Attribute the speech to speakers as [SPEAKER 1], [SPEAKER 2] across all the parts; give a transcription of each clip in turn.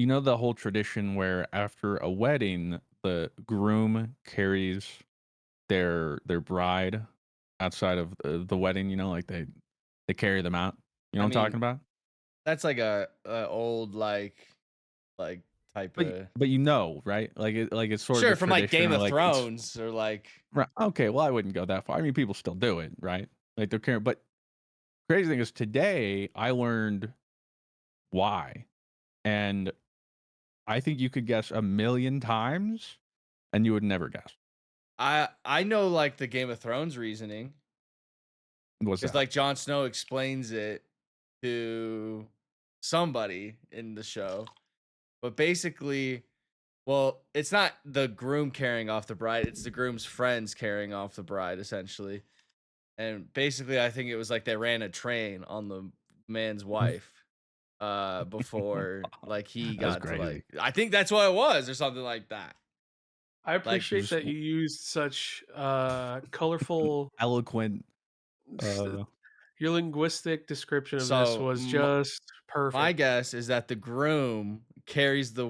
[SPEAKER 1] You know the whole tradition where after a wedding, the groom carries their bride outside of the wedding, like, they carry them out. You know
[SPEAKER 2] I
[SPEAKER 1] what I'm talking
[SPEAKER 2] mean,
[SPEAKER 1] about?
[SPEAKER 2] that's like a old like type
[SPEAKER 1] But y
[SPEAKER 2] of
[SPEAKER 1] but right? It's sort of the
[SPEAKER 2] sure, from like
[SPEAKER 1] tradition
[SPEAKER 2] Game
[SPEAKER 1] or,
[SPEAKER 2] of
[SPEAKER 1] like, it's
[SPEAKER 2] Thrones or like
[SPEAKER 1] right, okay, well, I wouldn't go that far. I mean, people still do it, right? Like, they're carrying but crazy thing is today, I learned why, and I think you could guess a million times, and you would never guess.
[SPEAKER 2] I know like the Game of Thrones reasoning
[SPEAKER 1] What's
[SPEAKER 2] because
[SPEAKER 1] that?
[SPEAKER 2] like Jon Snow explains it to somebody in the show, but basically, well, it's not the groom carrying off the bride; it's the groom's friends carrying off the bride, essentially. And basically, I think it was like they ran a train on the man's wife before like he
[SPEAKER 1] That's
[SPEAKER 2] got to
[SPEAKER 1] crazy.
[SPEAKER 2] like I think that's what it was or something like that.
[SPEAKER 3] I
[SPEAKER 2] Like
[SPEAKER 3] appreciate
[SPEAKER 1] Just
[SPEAKER 3] that you used such colorful.
[SPEAKER 1] eloquent, uh
[SPEAKER 3] Your linguistic description of this
[SPEAKER 2] so
[SPEAKER 3] was just
[SPEAKER 2] my
[SPEAKER 3] perfect.
[SPEAKER 2] guess is that the groom carries the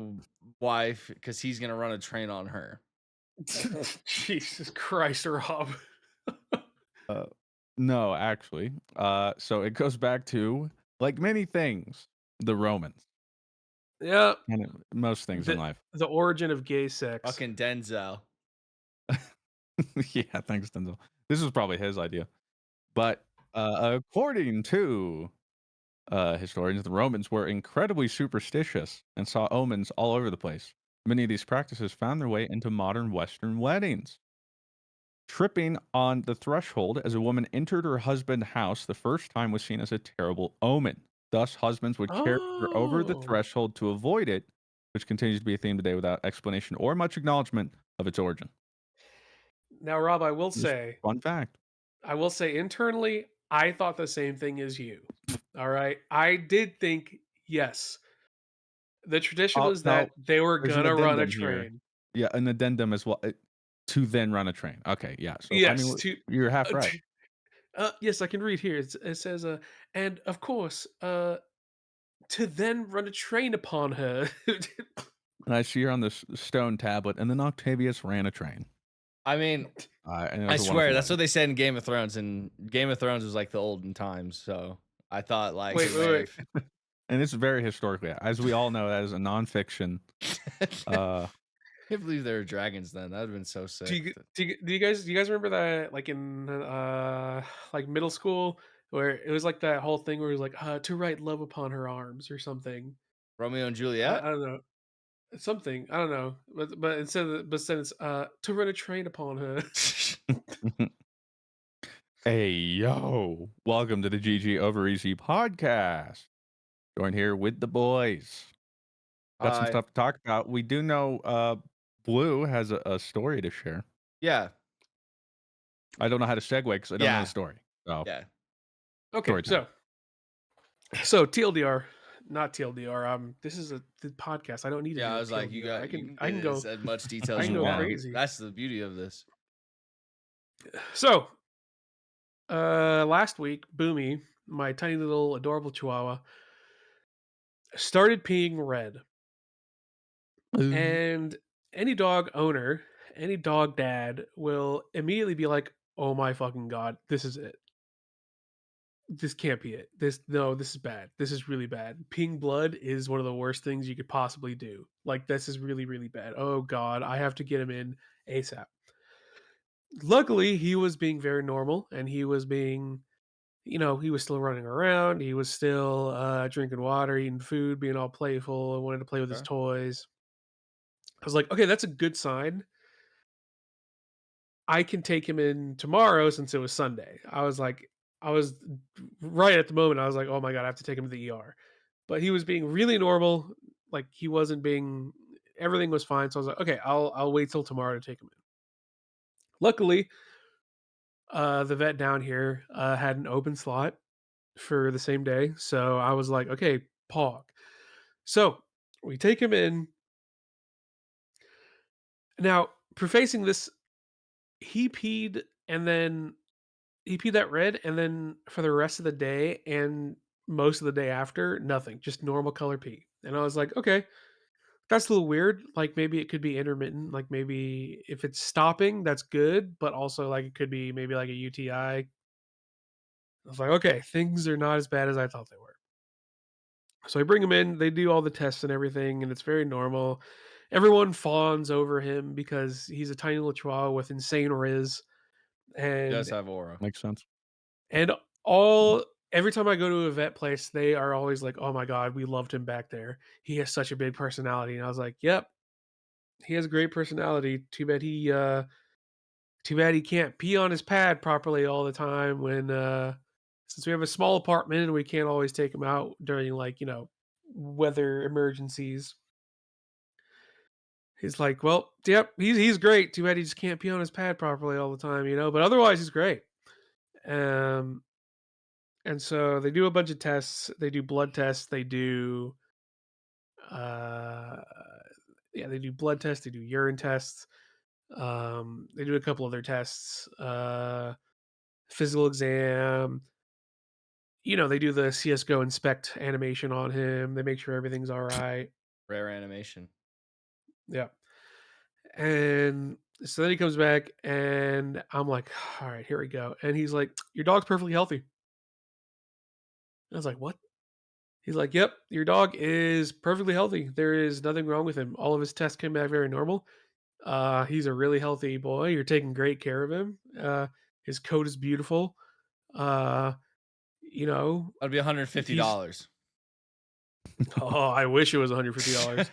[SPEAKER 2] wife because he's gonna run a train on her.
[SPEAKER 3] Jesus Christ, Rob.
[SPEAKER 1] Uh, no, actually. So it goes back to, like many things, the Romans
[SPEAKER 3] Yeah,
[SPEAKER 1] and most things in
[SPEAKER 3] the
[SPEAKER 1] life.
[SPEAKER 3] the origin of gay sex.
[SPEAKER 2] Fucking Denzel.
[SPEAKER 1] Yeah, thanks, Denzel. This was probably his idea. But according to historians, the Romans were incredibly superstitious and saw omens all over the place. Many of these practices found their way into modern Western weddings. Tripping on the threshold as a woman entered her husband's house the first time was seen as a terrible omen. Thus, husbands would carry her over the
[SPEAKER 3] Oh.
[SPEAKER 1] threshold to avoid it, which continues to be a theme today without explanation or much acknowledgement of its origin.
[SPEAKER 3] Now, Rob,
[SPEAKER 1] Just fun fact.
[SPEAKER 3] I will say internally, I thought the same thing as you. All right. I did think, yes, the tradition
[SPEAKER 1] Oh,
[SPEAKER 3] was
[SPEAKER 1] no,
[SPEAKER 3] that they were
[SPEAKER 1] there's an
[SPEAKER 3] gonna run a
[SPEAKER 1] addendum here.
[SPEAKER 3] train.
[SPEAKER 1] Yeah, an addendum as well, to then run a train. Okay, yeah, so, I mean,
[SPEAKER 3] Yes, to
[SPEAKER 1] you're half right.
[SPEAKER 3] yes, I can read here. It says, and of course, to then run a train upon her.
[SPEAKER 1] And I see here on this stone tablet, and then Octavius ran a train.
[SPEAKER 2] I mean,
[SPEAKER 1] And it
[SPEAKER 2] I
[SPEAKER 1] was a
[SPEAKER 2] swear
[SPEAKER 1] wonderful
[SPEAKER 2] that's
[SPEAKER 1] wedding.
[SPEAKER 2] what they said in Game of Thrones, and Game of Thrones was like the olden times. So I thought like
[SPEAKER 3] Wait,
[SPEAKER 2] it
[SPEAKER 3] wait,
[SPEAKER 2] may
[SPEAKER 3] wait.
[SPEAKER 2] have.
[SPEAKER 1] And it's very historically as we all know, that is a nonfiction, uh
[SPEAKER 2] Can't believe there were dragons then. That would have been so sick.
[SPEAKER 3] Do you guys remember that like in like middle school where it was like that whole thing where it was like to write love upon her arms or something.
[SPEAKER 2] Romeo and
[SPEAKER 3] I
[SPEAKER 2] Juliet.
[SPEAKER 3] don't know. Something. I don't know. But instead it's to run a train upon her.
[SPEAKER 1] Hey, yo. Welcome to the GG Over Easy podcast. Joined here with the boys. Got some
[SPEAKER 2] uh,
[SPEAKER 1] stuff to talk about. We do know, Blue has a story to share.
[SPEAKER 2] yeah,
[SPEAKER 1] I don't know how to segue because I don't know the
[SPEAKER 2] yeah,
[SPEAKER 1] story. So,
[SPEAKER 2] yeah.
[SPEAKER 3] Okay,
[SPEAKER 1] story time.
[SPEAKER 3] so TLDR, not TLDR. This is the podcast. I don't need to
[SPEAKER 2] Yeah,
[SPEAKER 3] do
[SPEAKER 2] I
[SPEAKER 3] a
[SPEAKER 2] was like,
[SPEAKER 3] TLDR.
[SPEAKER 2] you can
[SPEAKER 3] I
[SPEAKER 2] get
[SPEAKER 3] can
[SPEAKER 2] as,
[SPEAKER 3] go
[SPEAKER 2] as much detail
[SPEAKER 3] I
[SPEAKER 2] as
[SPEAKER 3] can
[SPEAKER 2] you
[SPEAKER 3] go
[SPEAKER 2] want.
[SPEAKER 3] crazy.
[SPEAKER 2] That's the beauty of this.
[SPEAKER 3] So last week, Boomy, my tiny little adorable Chihuahua, started peeing red.
[SPEAKER 1] Ooh.
[SPEAKER 3] And any dog owner, any dog dad will immediately be like, "Oh my fucking god, this is it. This can't be it. This is bad. This is really bad. Peeing blood is one of the worst things you could possibly do. Like this is really really bad. Oh god, I have to get him in ASAP." Luckily, he was being very normal and he was being, he was still running around, he was still drinking water, eating food, being all playful, and wanted to play with his
[SPEAKER 2] Okay.
[SPEAKER 3] toys. I was like, "Okay, that's a good sign. I can take him in tomorrow since it was Sunday." I was right at the moment. I was like, "Oh my god, I have to take him to the ER." But he was being really normal. Like he wasn't being. Everything was fine. So I was like, "Okay, I'll wait till tomorrow to take him in." Luckily, the vet down here had an open slot for the same day, so I was like, "Okay, Pog." So we take him in. Now, prefacing this, he peed and then he peed that red, and then for the rest of the day and most of the day after, nothing, just normal color pee. And I was like, okay. That's a little weird. Like, maybe it could be intermittent. Like, maybe if it's stopping, that's good, but also, like, it could be maybe like a UTI. I was like, "Okay, things are not as bad as I thought they were." So I bring him in, they do all the tests and everything, and it's very normal. Everyone fawns over him because he's a tiny little chihuahua with insane riz,
[SPEAKER 2] He does
[SPEAKER 3] and
[SPEAKER 2] have aura.
[SPEAKER 1] Makes sense.
[SPEAKER 3] and all every time I go to a vet place, they are always like, "Oh my god, we loved him back there. He has such a big personality." And I was like, "Yep, he has a great personality. Too bad he can't pee on his pad properly all the time when since we have a small apartment and we can't always take him out during like, weather emergencies." He's like, "Well, yep, he's great. Too bad he just can't pee on his pad properly all the time, but otherwise he's great." Um and so they do a bunch of tests. They do blood tests, uh they do blood tests, they do urine tests. They do a couple other tests, physical exam. They do the CS:GO inspect animation on him. They make sure everything's all right.
[SPEAKER 2] Rare animation.
[SPEAKER 3] Yeah. And so then he comes back and I'm like, all right, here we go. And he's like, "Your dog's perfectly healthy." I was like, "What?" He's like, "Yep, your dog is perfectly healthy. There is nothing wrong with him. All of his tests came back very normal. He's a really healthy boy. You're taking great care of him. His coat is beautiful. Uh, you know,
[SPEAKER 2] That'd be
[SPEAKER 3] he's
[SPEAKER 2] $150.
[SPEAKER 3] oh, I wish it was $150."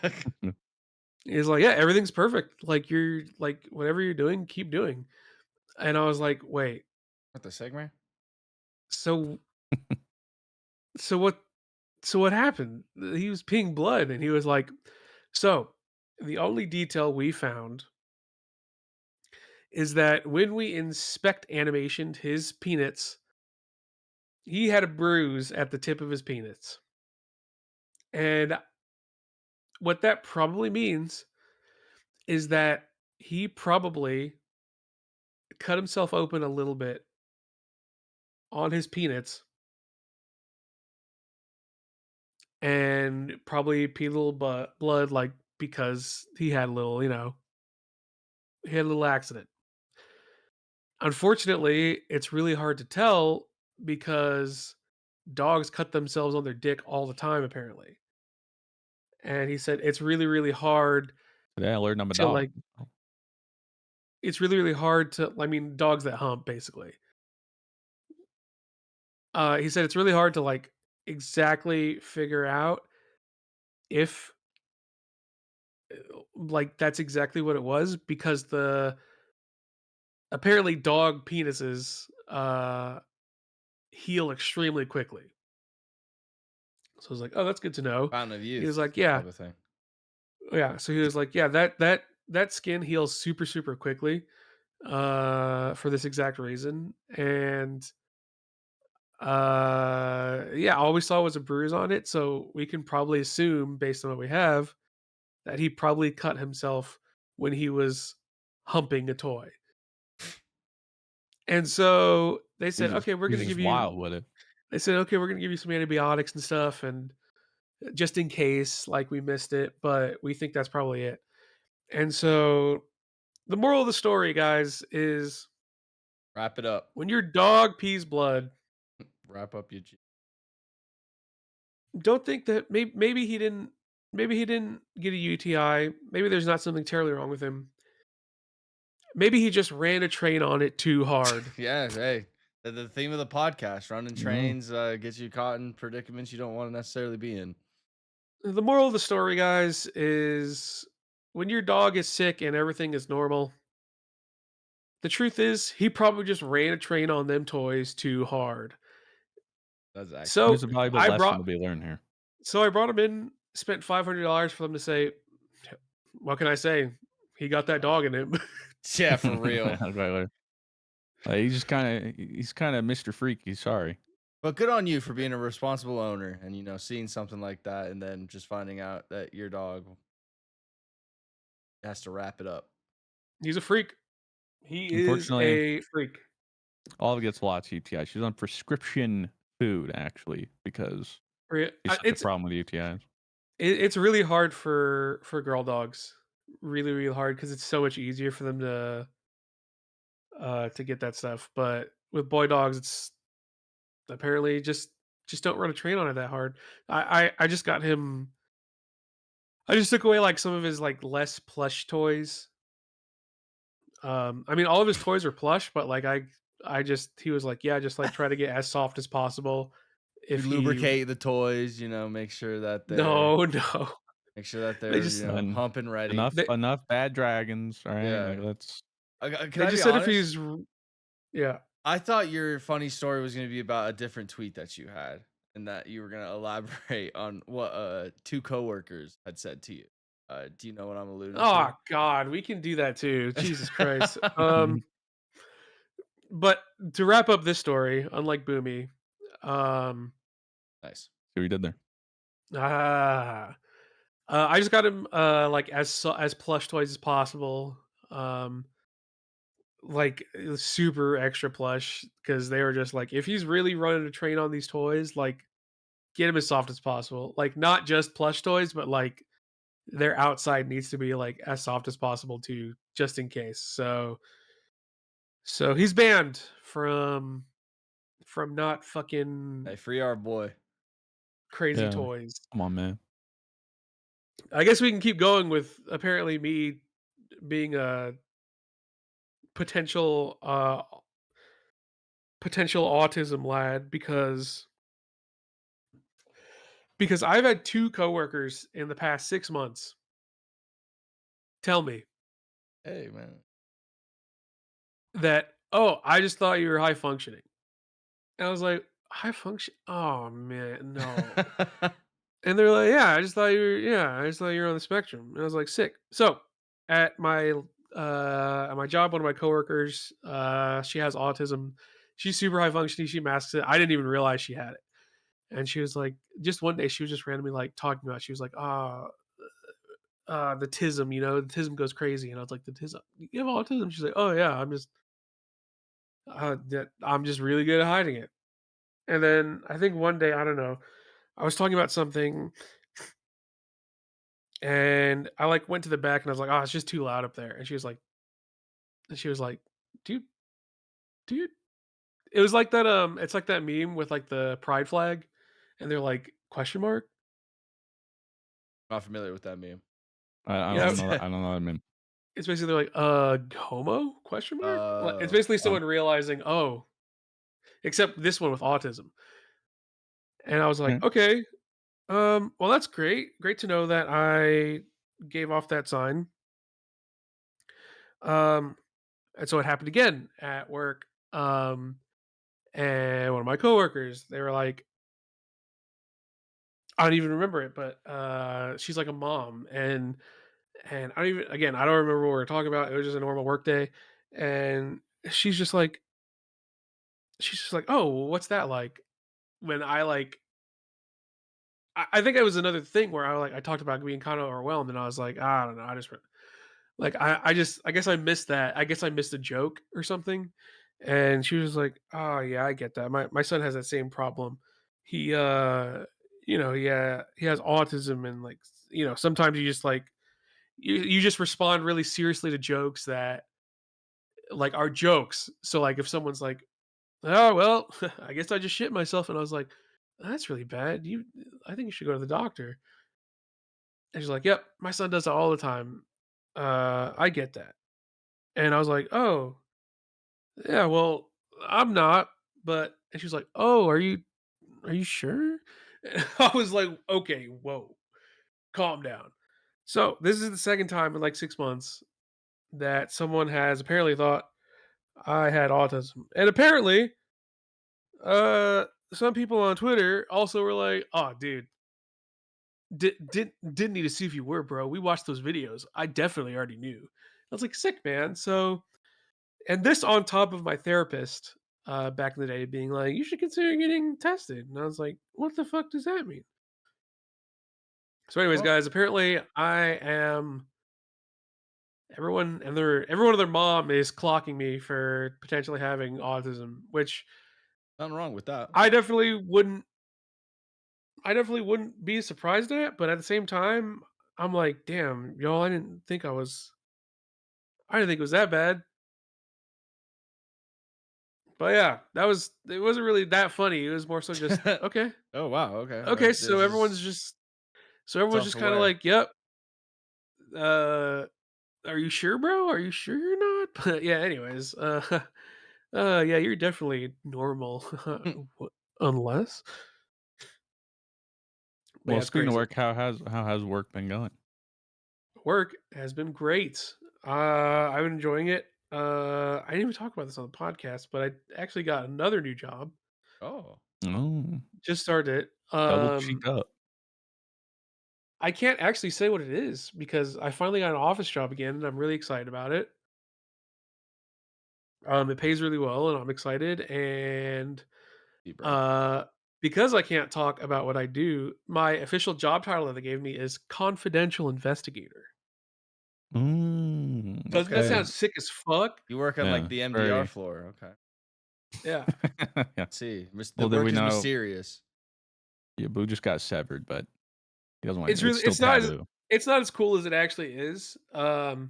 [SPEAKER 3] He's like, "Yeah, everything's perfect. Like you're like whatever you're doing, keep doing." And I was like, "Wait,
[SPEAKER 2] What the Sigma?
[SPEAKER 3] so so what so what happened?" He was peeing blood and he was like, "So, the only detail we found is that when we inspect animationed his peanuts, he had a bruise at the tip of his peanuts. And what that probably means is that he probably cut himself open a little bit on his peanuts and probably peed a little blood, like because he had a little, he had a little accident. Unfortunately, it's really hard to tell because dogs cut themselves on their dick all the time, apparently." And he said it's really, really hard
[SPEAKER 1] Today I learned I'm a
[SPEAKER 3] to
[SPEAKER 1] dog.
[SPEAKER 3] like, it's really, really hard to, I mean, dogs that hump, basically. He said it's really hard to like exactly figure out if like that's exactly what it was because the apparently dog penises heal extremely quickly. So I was like, "Oh, that's good to know."
[SPEAKER 2] Fountain of
[SPEAKER 3] He was
[SPEAKER 2] youth
[SPEAKER 3] like, "Yeah,
[SPEAKER 2] type of thing.
[SPEAKER 3] yeah." So he was like, "Yeah, that skin heals super, super quickly for this exact reason." And yeah, all we saw was a bruise on it, so we can probably assume based on what we have that he probably cut himself when he was humping a toy. And so they said, "Okay, we're
[SPEAKER 1] He's
[SPEAKER 3] gonna
[SPEAKER 1] just
[SPEAKER 3] give
[SPEAKER 1] wild
[SPEAKER 3] you."
[SPEAKER 1] with it.
[SPEAKER 3] They said, "Okay, we're gonna give you some antibiotics and stuff, and just in case, like we missed it, but we think that's probably it." And so the moral of the story, guys, is
[SPEAKER 2] Wrap it up.
[SPEAKER 3] when your dog pees blood,
[SPEAKER 2] Wrap up your.
[SPEAKER 3] don't think that maybe he didn't get a UTI. Maybe there's not something terribly wrong with him. Maybe he just ran a train on it too hard.
[SPEAKER 2] Yeah, hey, the theme of the podcast, running
[SPEAKER 1] No.
[SPEAKER 2] trains, gets you caught in predicaments you don't want to necessarily be in.
[SPEAKER 3] The moral of the story, guys, is when your dog is sick and everything is normal, the truth is he probably just ran a train on them toys too hard.
[SPEAKER 2] That's accurate.
[SPEAKER 3] So
[SPEAKER 1] There's a valuable
[SPEAKER 3] I
[SPEAKER 1] lesson
[SPEAKER 3] brought
[SPEAKER 1] to be learned here.
[SPEAKER 3] so I brought him in, spent $500 for them to say, what can I say? He got that dog in him.
[SPEAKER 2] Yeah, for real.
[SPEAKER 1] Right. He's kind of Mr. Freaky. Sorry.
[SPEAKER 2] But good on you for being a responsible owner and seeing something like that and then just finding out that your dog has to wrap it up.
[SPEAKER 3] He's a freak. He is
[SPEAKER 1] Unfortunately,
[SPEAKER 3] a freak.
[SPEAKER 1] Olive gets lots of UTI. She's on prescription food actually because she's such a
[SPEAKER 3] It's
[SPEAKER 1] problem with UTIs.
[SPEAKER 3] it's really hard for girl dogs. Really, really hard because it's so much easier for them to get that stuff. But with boy dogs, it's apparently just don't run a train on it that hard. I just got him. I just took away like some of his like less plush toys. I mean, all of his toys are plush, but like I just he was like, yeah, just like try to get as soft as possible.
[SPEAKER 2] You
[SPEAKER 3] If he
[SPEAKER 2] lubricate the toys, make sure that they're
[SPEAKER 3] no no they just
[SPEAKER 1] And
[SPEAKER 2] humping ready.
[SPEAKER 1] enough
[SPEAKER 3] they
[SPEAKER 1] enough bad dragons, all right?
[SPEAKER 2] Yeah.
[SPEAKER 1] Like, let's
[SPEAKER 2] Can
[SPEAKER 3] they
[SPEAKER 2] I be
[SPEAKER 3] just said if
[SPEAKER 2] honest?
[SPEAKER 3] he's yeah.
[SPEAKER 2] I thought your funny story was going to be about a different tweet that you had, and that you were going to elaborate on what two coworkers had said to you. Do you know what I'm alluding
[SPEAKER 3] Oh
[SPEAKER 2] to?
[SPEAKER 3] God, we can do that too. Jesus Christ.
[SPEAKER 1] Mhm.
[SPEAKER 3] But to wrap up this story, unlike Boomy, um,
[SPEAKER 2] Nice.
[SPEAKER 1] see what we did there.
[SPEAKER 3] ah, I just got him like as plush toys as possible. Um, like super extra plush because they were just like, if he's really running a train on these toys, like get him as soft as possible. Like not just plush toys, but like their outside needs to be like as soft as possible too, just in case. So he's banned from not fucking
[SPEAKER 2] Hey, free our boy.
[SPEAKER 3] crazy
[SPEAKER 1] Yeah.
[SPEAKER 3] toys.
[SPEAKER 1] Come on, man.
[SPEAKER 3] I guess we can keep going with apparently me being a potential potential autism lad because I've had two coworkers in the past 6 months tell me
[SPEAKER 2] Hey, man.
[SPEAKER 3] that, "Oh, I just thought you were high functioning." And I was like, "High function? Oh man, no." And they're like, I just thought you were on the spectrum." And I was like, "Sick." So, at my job, one of my coworkers, she has autism. She's super high functioning, she masks it. I didn't even realize she had it. And she was like just one day she was just randomly like talking about she was like, the tism, the tism goes crazy." And I was like, "The tism? You have autism?" She's like, "Oh yeah, I'm just really good at hiding it." And then I think one day, I don't know, I was talking about something and I like went to the back and I was like, "Oh, it's just too loud up there." And she was like, "Dude, dude." It was like that it's like that meme with like the pride flag and they're like question mark.
[SPEAKER 2] Not familiar with that meme.
[SPEAKER 1] I
[SPEAKER 3] Yeah,
[SPEAKER 1] don't know that. I don't know what I mean.
[SPEAKER 3] it's basically like homo question mark. Like, it's
[SPEAKER 2] Oh,
[SPEAKER 3] basically someone realizing, "Oh, except this one with autism." And I was
[SPEAKER 1] Yeah.
[SPEAKER 3] like, "Okay, well that's great. Great to know that I gave off that sign." Um and so it happened again at work. And one of my coworkers, they were like, I don't even remember it, but she's like a mom, and I don't remember what we were talking about. It was just a normal work day, and she's just like, "Oh, well, what's that like?" When I think it was another thing where I talked about being kind of overwhelmed, and I was like, I don't know, I guess I missed that. I guess I missed a joke or something. And she was like, "Oh yeah, I get that. My son has that same problem. He he has autism and like sometimes you just like you just respond really seriously to jokes that like are jokes. So like if someone's like, "Oh well, I guess I just shit myself," and I was like, "That's really bad. I think you should go to the doctor." And she's like, "Yep, my son does that all the time. I get that." And I was like, "Oh, yeah, well, I'm not." And she was like, "Oh, are you sure?" And I was like, "Okay, whoa, calm down." So this is the second time in like 6 months that someone has apparently thought I had autism, and apparently, uh, some people on Twitter also were like, "Oh, dude, didn't need to see if you were, bro. We watched those videos. I definitely already knew." I was like, "Sick, man." So, and this on top of my therapist back in the day being like, "You should consider getting tested," and I was like, "What the fuck does that mean?" So, anyways,
[SPEAKER 2] well,
[SPEAKER 3] guys, apparently I am everyone and their mom is clocking me for potentially having autism, which
[SPEAKER 2] nothing wrong with that.
[SPEAKER 3] I definitely wouldn't I definitely wouldn't be surprised at, but at the same time, I'm like, damn, y'all, I didn't think it was that bad. But yeah, it wasn't really that funny. It was more so just okay.
[SPEAKER 2] Oh wow, okay.
[SPEAKER 3] Okay,
[SPEAKER 2] This is
[SPEAKER 3] so everyone's just kind of
[SPEAKER 2] self-aware.
[SPEAKER 3] like, "Yep, uh are you sure, bro? Are you sure you're not?" But yeah, anyways, yeah, you're definitely normal. Unless. But
[SPEAKER 1] Well,
[SPEAKER 3] yeah, it's
[SPEAKER 1] speaking of
[SPEAKER 3] crazy.
[SPEAKER 1] work, how has work been going?
[SPEAKER 3] Work has been great. I've been enjoying it. I didn't even talk about this on the podcast, but I actually got another new job.
[SPEAKER 2] Oh,
[SPEAKER 1] Oh,
[SPEAKER 3] Just started it.
[SPEAKER 1] double cheek up.
[SPEAKER 3] I can't actually say what it is because I finally got an office job again, and I'm really excited about it. It pays really well, and I'm excited. And
[SPEAKER 2] deep breath.
[SPEAKER 3] uh, because I can't talk about what I do, my official job title that they gave me is confidential investigator. Doesn't that
[SPEAKER 2] Okay.
[SPEAKER 3] sound
[SPEAKER 1] Okay.
[SPEAKER 3] sick as fuck?
[SPEAKER 2] You work on like
[SPEAKER 1] Yeah,
[SPEAKER 2] the MDR
[SPEAKER 1] very.
[SPEAKER 2] floor. Okay.
[SPEAKER 3] Yeah.
[SPEAKER 1] Yeah.
[SPEAKER 2] See, the
[SPEAKER 1] Well, then we
[SPEAKER 2] work is
[SPEAKER 1] know.
[SPEAKER 2] mysterious.
[SPEAKER 1] Yeah, Boo just got severed, but he doesn't want.
[SPEAKER 3] It's
[SPEAKER 1] It's
[SPEAKER 3] really
[SPEAKER 1] still taboo.
[SPEAKER 3] it's not as cool as it actually is. It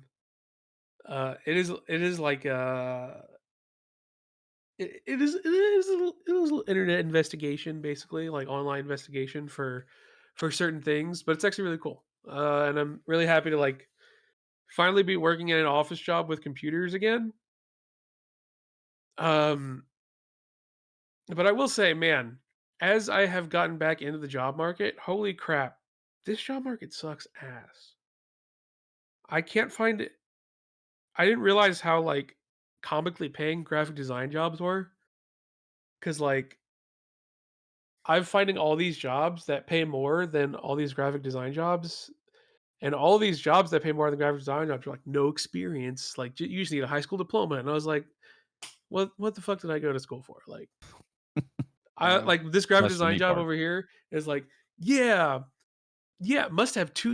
[SPEAKER 3] is like it is a little internet investigation, basically, like online investigation for certain things, but it's actually really cool. And I'm really happy to like finally be working in an office job with computers again. Um, but I will say, man, as I have gotten back into the job market, holy crap, this job market sucks ass. I can't find it. I didn't realize how like comically paying graphic design jobs were because like I'm finding all these jobs that pay more than all these graphic design jobs, and all these jobs that pay more than graphic design jobs are like no experience. Like you just need a high school diploma, and I was like, what the fuck did I go to school for? Like I
[SPEAKER 2] Uh,
[SPEAKER 3] like this graphic
[SPEAKER 1] That's the
[SPEAKER 3] design
[SPEAKER 1] neat
[SPEAKER 3] job
[SPEAKER 1] part.
[SPEAKER 3] over here is like yeah yeah must have 2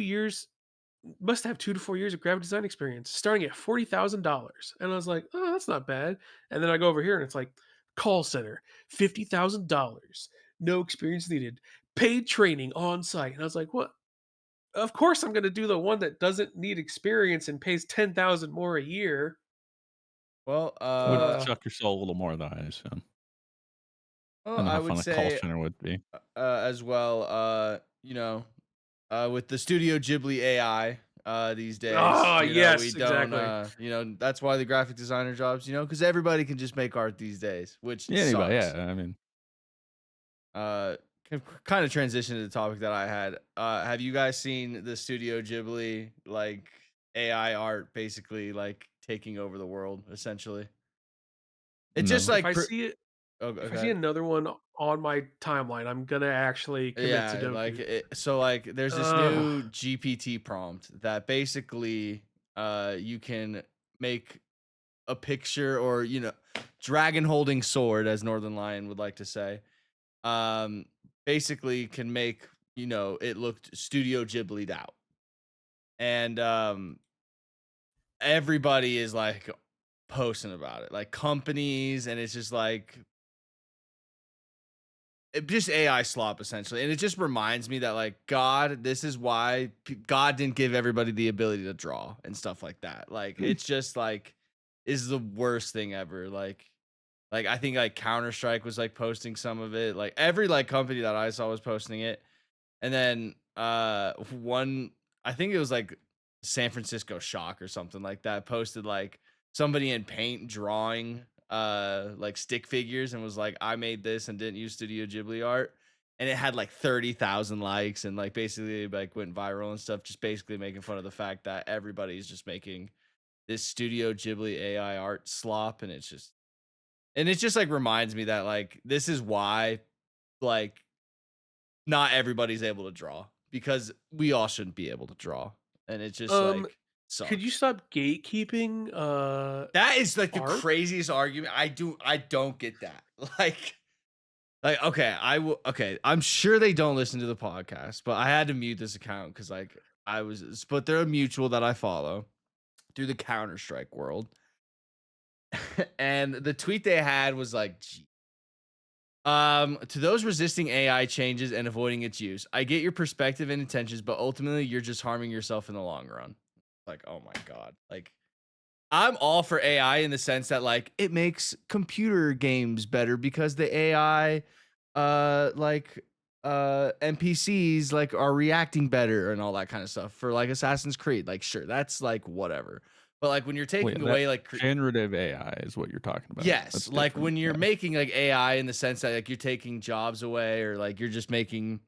[SPEAKER 3] to 4 years of graphic design experience, starting at $40,000. And I was like, oh, that's not bad. And then I go over here and it's like, call center, $50,000, no experience needed, paid training on site. And I was like, what? Of course, I'm going to do the one that doesn't need experience and pays 10,000 more a year.
[SPEAKER 2] well,
[SPEAKER 1] Would
[SPEAKER 3] Uh,
[SPEAKER 1] suck your soul a little more, though. I assume. I
[SPEAKER 2] well,
[SPEAKER 1] don't know
[SPEAKER 2] I
[SPEAKER 1] how
[SPEAKER 2] would
[SPEAKER 1] fun a call
[SPEAKER 2] say
[SPEAKER 1] center would be.
[SPEAKER 2] as well. With the Studio Ghibli AI these days,
[SPEAKER 3] oh,
[SPEAKER 2] we
[SPEAKER 3] yes,
[SPEAKER 2] don't,
[SPEAKER 3] exactly.
[SPEAKER 2] that's why the graphic designer jobs, because everybody can just make art these days, which
[SPEAKER 1] Yeah, anybody.
[SPEAKER 2] sucks.
[SPEAKER 1] Yeah, I mean,
[SPEAKER 2] Uh, kind of transition to the topic that I had. Have you guys seen the Studio Ghibli like AI art basically like taking over the world essentially? It's just
[SPEAKER 1] no.
[SPEAKER 3] If
[SPEAKER 2] like,
[SPEAKER 3] I see it,
[SPEAKER 2] oh,
[SPEAKER 3] if I see
[SPEAKER 2] okay.
[SPEAKER 3] another one on my timeline, I'm gonna actually commit
[SPEAKER 2] Yeah, like
[SPEAKER 3] Sudoku.
[SPEAKER 2] so like there's this
[SPEAKER 3] Ugh.
[SPEAKER 2] new GPT prompt that basically you can make a picture or dragon holding sword as Northern Lion would like to say. Um Basically can make, it looked Studio Ghibli'd out. And everybody is like posting about it. Like companies and it's just like just AI slop essentially, and it just reminds me that like God, this is why God didn't give everybody the ability to draw and stuff like that. Like it's just like is the worst thing ever. Like I think like Counter Strike was like posting some of it. Like every like company that I saw was posting it, and then one I think it was like San Francisco Shock or something like that posted like somebody in paint drawing like stick figures and was like, I made this and didn't use Studio Ghibli art. And it had like 30,000 likes and like basically like went viral and stuff, just basically making fun of the fact that everybody's just making this Studio Ghibli AI art slop. And it just like reminds me that like this is why like not everybody's able to draw because we all shouldn't be able to draw. And it just
[SPEAKER 3] Um,
[SPEAKER 2] like
[SPEAKER 3] could you
[SPEAKER 2] sucks.
[SPEAKER 3] stop gatekeeping,
[SPEAKER 2] That is like the
[SPEAKER 3] art?
[SPEAKER 2] craziest argument. I don't get that. Like okay, okay, I'm sure they don't listen to the podcast, but I had to mute this account cuz like but they're a mutual that I follow through the Counter-Strike world. And the tweet they had was like, To those resisting AI changes and avoiding its use, I get your perspective and intentions, but ultimately you're just harming yourself in the long run. Like, oh my god. Like, I'm all for AI in the sense that like it makes computer games better because the AI like NPCs like are reacting better and all that kind of stuff for like Assassin's Creed. Like sure, that's like whatever. But like when you're
[SPEAKER 1] Wait,
[SPEAKER 2] taking
[SPEAKER 1] that
[SPEAKER 2] away like
[SPEAKER 1] generative AI is what you're talking about.
[SPEAKER 2] yes,
[SPEAKER 1] That's
[SPEAKER 2] like
[SPEAKER 1] different.
[SPEAKER 2] when you're
[SPEAKER 1] Yeah.
[SPEAKER 2] making like AI in the sense that like you're taking jobs away or like you're just making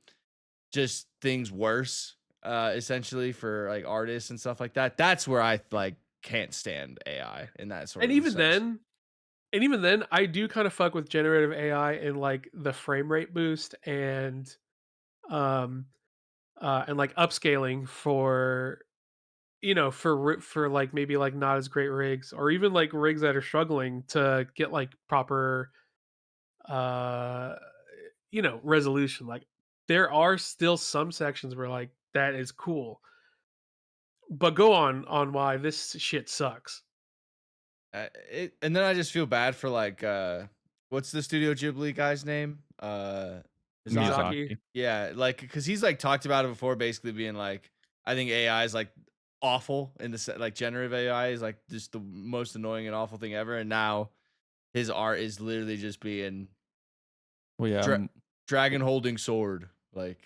[SPEAKER 2] just things worse essentially for like artists and stuff like that. That's where I like can't stand AI in that sort
[SPEAKER 3] And
[SPEAKER 2] of a
[SPEAKER 3] even
[SPEAKER 2] sense.
[SPEAKER 3] then, and even then, I do kind of fuck with generative AI and like the frame rate boost um and like upscaling for for like maybe like not as great rigs or even like rigs that are struggling to get like proper uh resolution. Like there are still some sections where like that is cool. But go on why this shit sucks.
[SPEAKER 2] And then I just feel bad for like what's the Studio Ghibli guy's name? Miyazaki.
[SPEAKER 3] Miyazaki.
[SPEAKER 1] Miyazaki.
[SPEAKER 2] Yeah, like because he's like talked about it before, basically being like, I think AI is like awful in the like generative AI is like just the most annoying and awful thing ever, and now his art is literally just being
[SPEAKER 1] Well, yeah,
[SPEAKER 2] dra- dragon holding sword. Like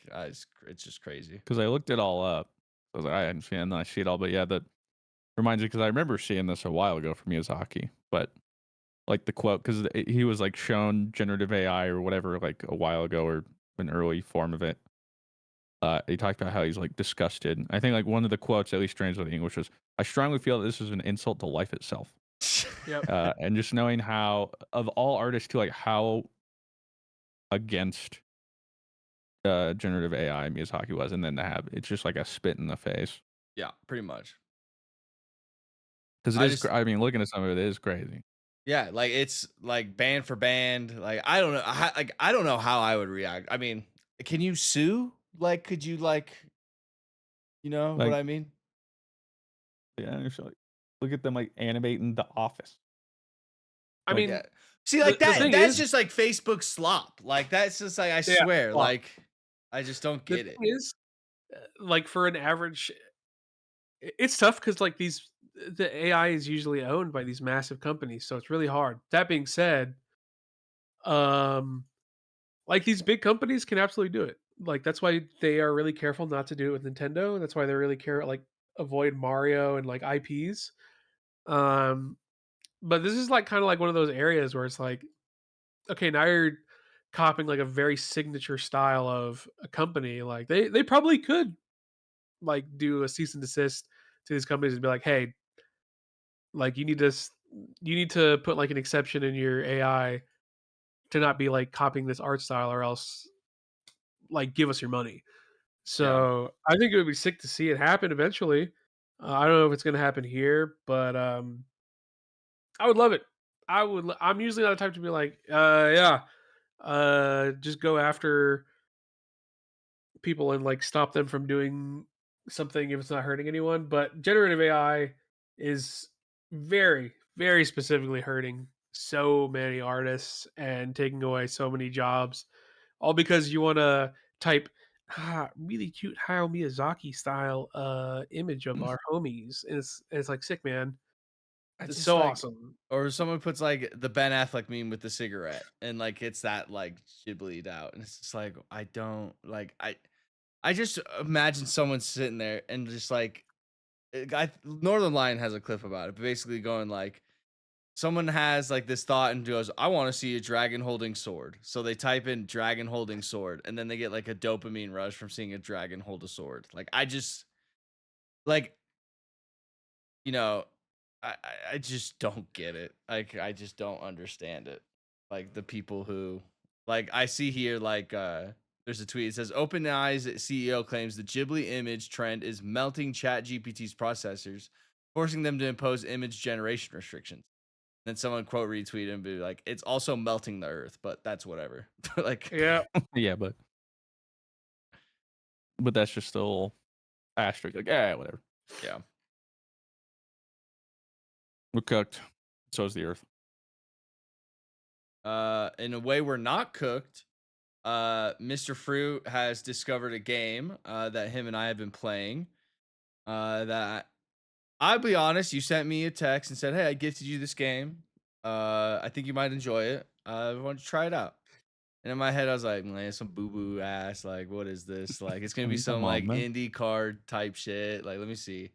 [SPEAKER 2] it's just crazy.
[SPEAKER 1] because I looked it all up. I was like, I hadn't seen it, and I see it all. But yeah, that reminds me because I remember seeing this a while ago from Miyazaki. But like the quote, because he was like shown generative AI or whatever like a while ago or an early form of it. He talked about how he's like disgusted. I think like one of the quotes, at least translated English, was, "I strongly feel that this is an insult to life itself."
[SPEAKER 3] Yep.
[SPEAKER 1] And just knowing how, of all artists, too, like how against generative AI Miyazaki was, and then to have it's just like a spit in the face
[SPEAKER 2] Yeah, pretty much.
[SPEAKER 1] because it
[SPEAKER 2] I
[SPEAKER 1] is.
[SPEAKER 2] just
[SPEAKER 1] I mean, looking at some of it is crazy.
[SPEAKER 2] yeah, like it's like band for band. Like I don't know, like I don't know how I would react. I mean, can you sue? Like, could you like, you know what
[SPEAKER 1] Like,
[SPEAKER 2] I mean?
[SPEAKER 1] yeah, it's like, look at them like animating The Office.
[SPEAKER 3] I
[SPEAKER 1] Like,
[SPEAKER 3] mean,
[SPEAKER 2] Yeah. See, like
[SPEAKER 3] the
[SPEAKER 2] that.
[SPEAKER 3] thing
[SPEAKER 2] That's
[SPEAKER 3] is,
[SPEAKER 2] just like Facebook slop. Like that's just like I
[SPEAKER 3] yeah,
[SPEAKER 2] swear.
[SPEAKER 3] well,
[SPEAKER 2] Like I just don't
[SPEAKER 3] the
[SPEAKER 2] get it.
[SPEAKER 3] thing is, like for an average, it's tough because like the AI is usually owned by these massive companies, so it's really hard. That being said, um, like these big companies can absolutely do it. Like that's why they are really careful not to do it with Nintendo. That's why they really care like avoid Mario and like IPs. Um, but this is like kind of like one of those areas where it's like, okay, now you're copying like a very signature style of a company. Like they probably could like do a cease and desist to these companies and be like, hey, like you need to put like an exception in your AI to not be like copying this art style or else like give us your money.
[SPEAKER 2] Yeah.
[SPEAKER 3] So I think it would be sick to see it happen eventually. I don't know if it's going to happen here, but I would love it. I'm usually not the type to be like, yeah, just go after people and like stop them from doing something if it's not hurting anyone. But generative AI is very specifically hurting so many artists and taking away so many jobs, all because you want to type really cute Hayao Miyazaki style image of our homies, and it's like sick, man.
[SPEAKER 2] I
[SPEAKER 3] It's
[SPEAKER 2] just
[SPEAKER 3] so
[SPEAKER 2] like,
[SPEAKER 3] awesome.
[SPEAKER 2] or someone puts like the Ben Affleck meme with the cigarette, and like it's that like Ghibli'd out, and it's just like I don't like I just imagine someone sitting there and just like Northern Lion has a clip about it, but basically going like someone has like this thought and goes, I want to see a dragon holding sword. So they type in dragon holding sword, and then they get like a dopamine rush from seeing a dragon hold a sword. Like I just like you know, I just don't get it. Like I just don't understand it. Like the people who like I see here like there's a tweet. It says OpenAI's CEO claims the Ghibli image trend is melting Chat GPT's processors, forcing them to impose image generation restrictions. Then someone quote retweet and be like, it's also melting the earth, but that's whatever. Like
[SPEAKER 3] Yeah,
[SPEAKER 1] yeah, but that's just still asterisk. Like, yeah, whatever.
[SPEAKER 2] yeah.
[SPEAKER 1] We're cooked. So is the Earth.
[SPEAKER 2] In a way we're not cooked, Mr. Fruit has discovered a game that him and I have been playing. That I'll be honest, you sent me a text and said, "Hey, I gifted you this game. I think you might enjoy it. Why don't you try it out?" And in my head, I was like, "Man, some boo boo ass. Like, what is this? Like, it's
[SPEAKER 1] I
[SPEAKER 2] gonna be
[SPEAKER 1] mean,
[SPEAKER 2] some
[SPEAKER 1] come on,
[SPEAKER 2] like
[SPEAKER 1] man.
[SPEAKER 2] indie card type shit. Like, let me see."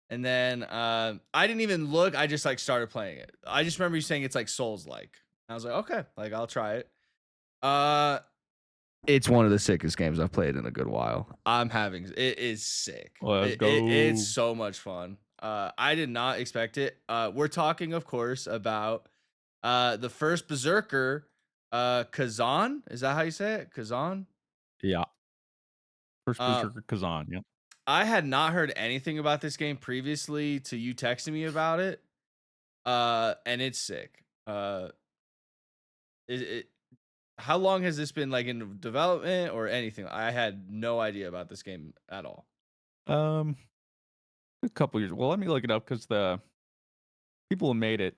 [SPEAKER 2] And then I didn't even look. I just like started playing it. I just remember you saying it's like Souls like. I was like, okay, like I'll try it. Uh, it's one of the sickest games I've played in a good while. It is sick.
[SPEAKER 1] Let's
[SPEAKER 2] It's
[SPEAKER 1] go.
[SPEAKER 2] so much fun. I did not expect it. We're talking, of course, about the first Berserker, Kazan. Is that how you say it? Kazan.
[SPEAKER 1] Yeah. First
[SPEAKER 2] Uh,
[SPEAKER 1] Berserker Kazan. Yeah.
[SPEAKER 2] I had not heard anything about this game previously to you texting me about it. And it's sick. It how long has this been like in development or anything? I had no idea about this game at all.
[SPEAKER 1] Um, a couple years. Well, let me look it up because the people who made it,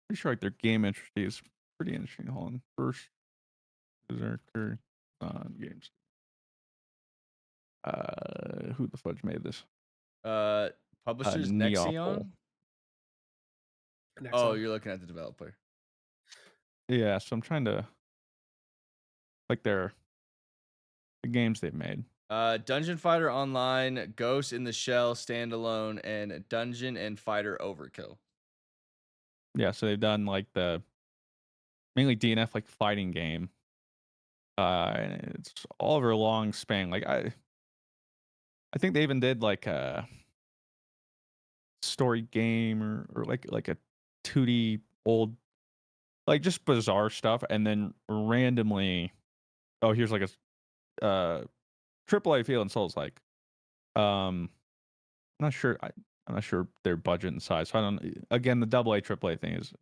[SPEAKER 1] pretty sure like their game industry is pretty interesting. Hold on. First Berserker games. Who the fudge made this?
[SPEAKER 2] Uh, Publishers
[SPEAKER 1] Neopol.
[SPEAKER 2] Nexion.
[SPEAKER 3] Next
[SPEAKER 2] Oh,
[SPEAKER 3] on.
[SPEAKER 2] you're looking at the developer.
[SPEAKER 1] Yeah, so I'm trying to like the games they've made.
[SPEAKER 2] Dungeon Fighter Online, Ghost in the Shell Standalone, and Dungeon and Fighter Overkill.
[SPEAKER 1] Yeah, so they've done like the mainly DNF like fighting game. And it's all over a long span. Like I think they even did like a story game or like a 2D old like just bizarre stuff, and then randomly, oh, here's like a AAA feel and Souls like. I'm not sure. I'm not sure their budget and size. So I don't. Again, the AA AAA thing is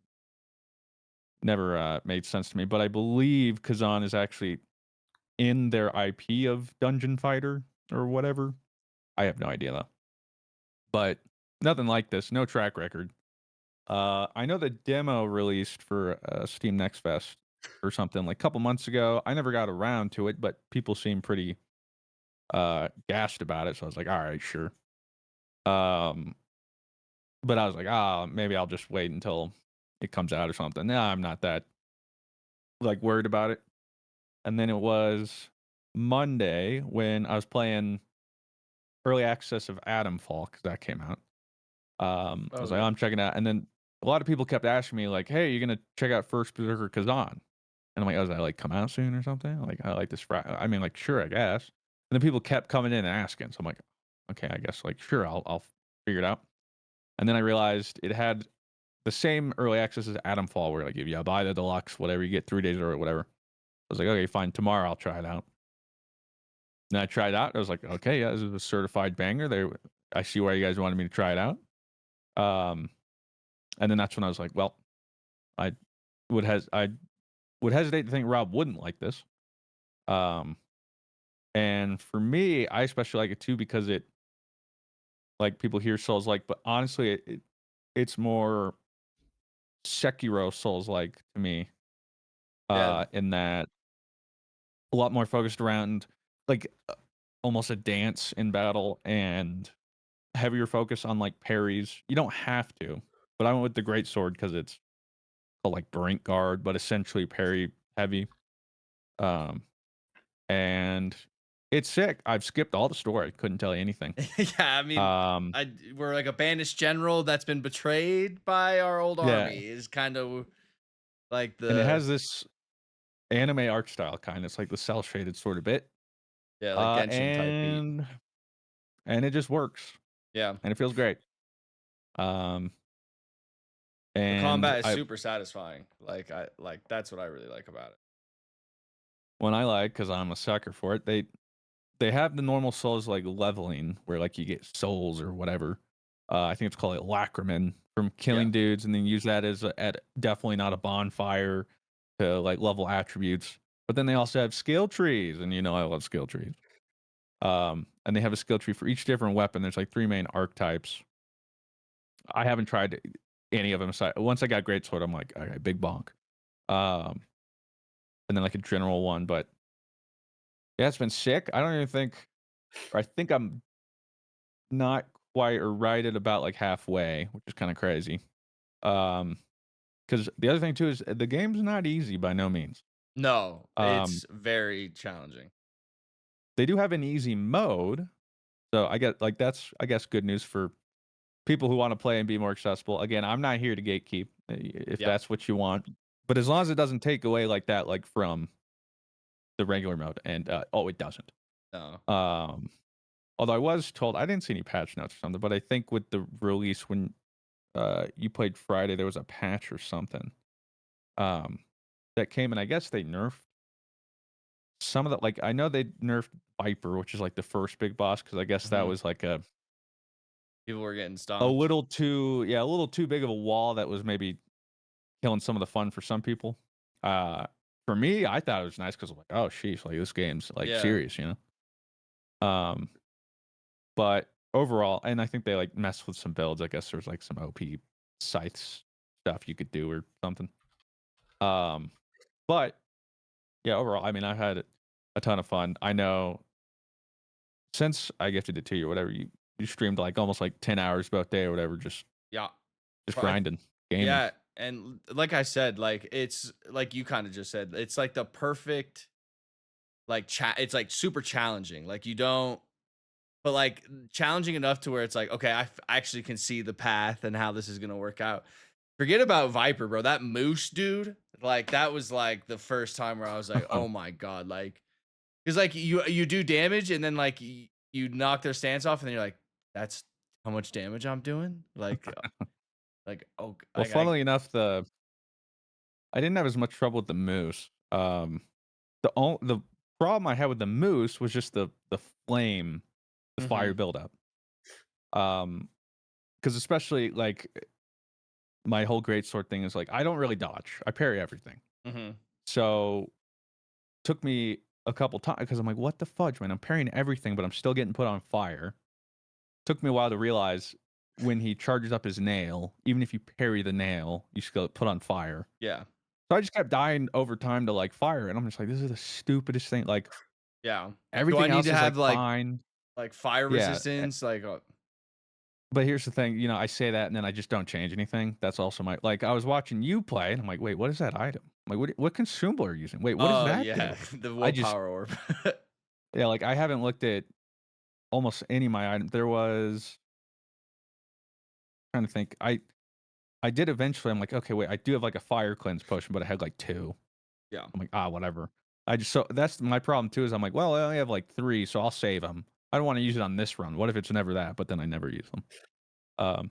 [SPEAKER 1] never made sense to me. But I believe Kazan is actually in their IP of Dungeon Fighter or whatever. I have no idea though. But nothing like this. No track record. I know the demo released for Steam Next Fest or something like a couple months ago. I never got around to it, but people seem pretty gassed about it. So I was like, all right, sure. But I was like, maybe I'll just wait until it comes out or something. No, I'm not that like worried about it. And then it was Monday when I was playing early access of Fall because that came out. I
[SPEAKER 2] Oh
[SPEAKER 1] was like,
[SPEAKER 2] yeah.
[SPEAKER 1] I'm checking it out, and then a lot of people kept asking me like, "Hey, you're gonna check out First Berserker Kazan?" And I'm like, "Oh, does that like come out soon or something?" Like, I like this. I mean, like, sure, I guess. And then people kept coming in and asking, so I'm like, "Okay, I guess like sure, I'll figure it out." And then I realized it had the same early access as Fall, where like if you buy the deluxe, whatever, you get 3 days or whatever. I was like, okay, fine, tomorrow I'll try it out. And I tried it out. I was like, okay, yeah, this is a certified banger. I see why you guys wanted me to try it out. And then that's when I was like, well, I I would hesitate to think Rob wouldn't like this. And for me, I especially like it too because it like people hear Souls like, but honestly, it's more Sekiro Souls like to me.
[SPEAKER 2] Yeah.
[SPEAKER 1] In that a lot more focused around like almost a dance in battle and heavier focus on like parries. You don't have to, but I went with the great sword because it's called like brink guard, but essentially parry heavy. Um, and it's sick. I've skipped all the story. Couldn't tell you anything.
[SPEAKER 2] Yeah, I mean,
[SPEAKER 1] Um,
[SPEAKER 2] we're like a banished general that's been betrayed by our old
[SPEAKER 1] yeah,
[SPEAKER 2] army. Is kind of like
[SPEAKER 1] and it
[SPEAKER 2] the
[SPEAKER 1] has this anime art style kind. It's like the cell shaded sort of bit.
[SPEAKER 2] yeah, like
[SPEAKER 1] Uh,
[SPEAKER 2] Genshin type beat.
[SPEAKER 1] and and it just works
[SPEAKER 2] Yeah,
[SPEAKER 1] and it feels great. Um,
[SPEAKER 2] the
[SPEAKER 1] and
[SPEAKER 2] combat is
[SPEAKER 1] I
[SPEAKER 2] super satisfying. Like that's what I really like about it.
[SPEAKER 1] when I like because I'm a sucker for it. They have the normal souls like leveling where like you get souls or whatever. I think it's called like Lacrimin from
[SPEAKER 2] Yeah,
[SPEAKER 1] killing dudes, and then use that as at definitely not a bonfire to like level attributes. But then they also have skill trees, and you know I love skill trees. And they have a skill tree for each different weapon. There's like 3 main archetypes. I haven't tried any of them. So once I got great sword, I'm like, okay, big bonk. um, and then like a general one. But yeah, it's been sick. I don't even think, or I think I'm not quite or right at about like halfway, which is kind of crazy. Um, because the other thing too is the game's not easy by no means.
[SPEAKER 2] No,
[SPEAKER 1] Um,
[SPEAKER 2] it's very challenging.
[SPEAKER 1] they do have an easy mode, so I get like that's I guess good news for people who want to play and be more accessible. Again, I'm not here to gatekeep if
[SPEAKER 2] Yep.
[SPEAKER 1] that's what you want, but as long as it doesn't take away like that, like from the regular mode, and oh, it doesn't.
[SPEAKER 2] No.
[SPEAKER 1] Um, although I was told I didn't see any patch notes or something, but I think with the release when you played Friday, there was a patch or something um that came, and I guess they nerfed some of the like I know they nerfed Viper, which is like the first big boss, because I guess that
[SPEAKER 2] Mhm.
[SPEAKER 1] was like
[SPEAKER 2] People were getting
[SPEAKER 1] a
[SPEAKER 2] stomped.
[SPEAKER 1] little too a little too big of a wall that was maybe killing some of the fun for some people. Uh, for me, I thought it was nice because I'm like, oh sheesh, like this game's like
[SPEAKER 2] Yeah.
[SPEAKER 1] serious, you know. But overall, and I think they like messed with some builds. I guess there's like some OP scythes stuff you could do or something. Um, but yeah, overall, I mean, I had a ton of fun. I know since I gifted it to you or whatever, you streamed like almost like 10 hours both day or whatever,
[SPEAKER 2] Yeah.
[SPEAKER 1] just
[SPEAKER 2] But
[SPEAKER 1] grinding, gaming.
[SPEAKER 2] yeah, and like I said, like it's like you kind of just said, it's like the perfect like it's like super challenging. Like you don't but like challenging enough to where it's like, okay, I actually can see the path and how this is going to work out. Forget about Viper, bro. That moose dude, like that was like the first time where I was like, "Oh my god." Like cuz like you do damage and then like you knock their stance off and then you're like, "That's how much damage I'm doing?" Like oh
[SPEAKER 1] Well,
[SPEAKER 2] I
[SPEAKER 1] funnily enough, I didn't have as much trouble with the moose. The problem I had with the moose was just the flame, the fire
[SPEAKER 2] mhm.
[SPEAKER 1] buildup. Because especially like my whole great sword thing is like I don't really dodge. I parry everything.
[SPEAKER 2] Mhm.
[SPEAKER 1] So took me a couple times because I'm like, what the fudge, man? I'm parrying everything, but I'm still getting put on fire. Took me a while to realize when he charges up his nail, even if you parry the nail, you still get put on fire.
[SPEAKER 2] Yeah.
[SPEAKER 1] So I just kept dying over time to like fire, and I'm just like, this is the stupidest thing. Like
[SPEAKER 2] Yeah. Do I
[SPEAKER 1] everything
[SPEAKER 2] need
[SPEAKER 1] else
[SPEAKER 2] to
[SPEAKER 1] is like
[SPEAKER 2] have
[SPEAKER 1] fine.
[SPEAKER 2] like fire
[SPEAKER 1] Yeah.
[SPEAKER 2] resistance like
[SPEAKER 1] But here's the thing, I say that and then I just don't change anything. That's also my like I was watching you play and I'm like, wait, what is that item? I'm like, what consumable are you using? Wait, what does
[SPEAKER 2] oh
[SPEAKER 1] that
[SPEAKER 2] yeah,
[SPEAKER 1] do?
[SPEAKER 2] the
[SPEAKER 1] I just
[SPEAKER 2] willpower orb.
[SPEAKER 1] yeah, like I haven't looked at almost any of my items. There was trying to think. I did eventually. I'm like, okay, wait, I do have like a fire cleanse potion, but I had like two.
[SPEAKER 2] Yeah.
[SPEAKER 1] I'm like, whatever. I just so that's my problem too. Is I'm like, well, I only have like three, so I'll save them. I don't want to use it on this run. What if it's never that? But then I never use them. Um,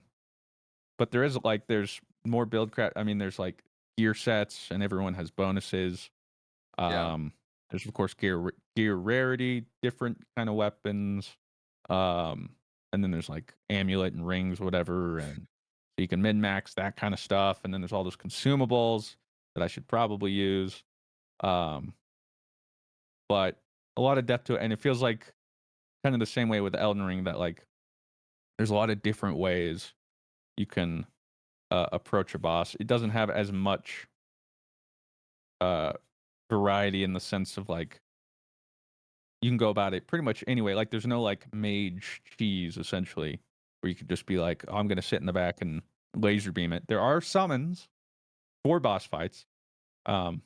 [SPEAKER 1] but there is like there's more build crap. I mean, there's like gear sets, and everyone has bonuses.
[SPEAKER 2] Yeah.
[SPEAKER 1] Um, there's of course gear rarity, different kind of weapons. Um, and then there's like amulet and rings, whatever, and so you can min max that kind of stuff. And then there's all those consumables that I should probably use. Um, but a lot of depth to it, and it feels like kind of the same way with Elden Ring that like there's a lot of different ways you can approach a boss. It doesn't have as much uh variety in the sense of like you can go about it pretty much anyway. Like there's no like mage cheese essentially where you could just be like, oh, I'm gonna sit in the back and laser beam it. There are summons for boss fights. Um,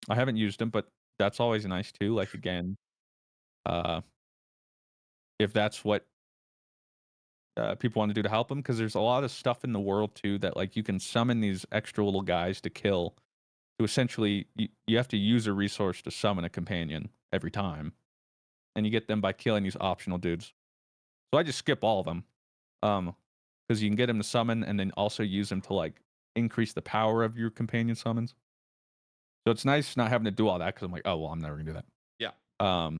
[SPEAKER 1] I haven't used them, but that's always nice too. Like again, uh, if that's what people want to do to help them, because there's a lot of stuff in the world too that like you can summon these extra little guys to kill. To essentially, you have to use a resource to summon a companion every time, and you get them by killing these optional dudes. So I just skip all of them, because you can get them to summon and then also use them to like increase the power of your companion summons. So it's nice not having to do all that because I'm like, oh well, I'm never gonna do that.
[SPEAKER 2] Yeah.
[SPEAKER 1] Um,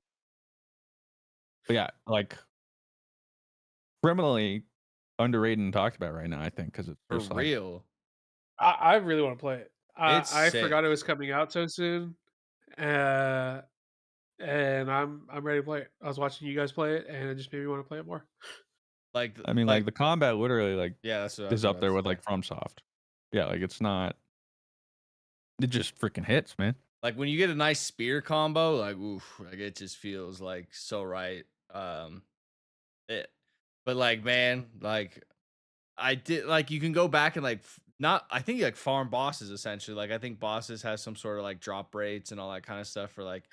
[SPEAKER 1] but yeah, like criminally underrated and talked about right now. I think because it's
[SPEAKER 2] For
[SPEAKER 1] just like,
[SPEAKER 2] real.
[SPEAKER 3] I really want to play it.
[SPEAKER 2] It's
[SPEAKER 3] I forgot it
[SPEAKER 2] sick.
[SPEAKER 3] was coming out so soon, uh, and I'm ready to play it. I was watching you guys play it, and it just made me want to play it more.
[SPEAKER 2] Like
[SPEAKER 1] I mean, like the combat literally like
[SPEAKER 2] yeah, that's what I
[SPEAKER 1] is
[SPEAKER 2] was
[SPEAKER 1] up
[SPEAKER 2] about
[SPEAKER 1] there
[SPEAKER 2] to
[SPEAKER 1] with
[SPEAKER 2] say.
[SPEAKER 1] like FromSoft. Yeah, like it's not. It just freaking hits, man.
[SPEAKER 2] Like when you get a nice spear combo, like oof, like it just feels like so right. It, but like man, like I did like you can go back and like not I think like farm bosses essentially. Like I think bosses has some sort of like drop rates and all that kind of stuff for like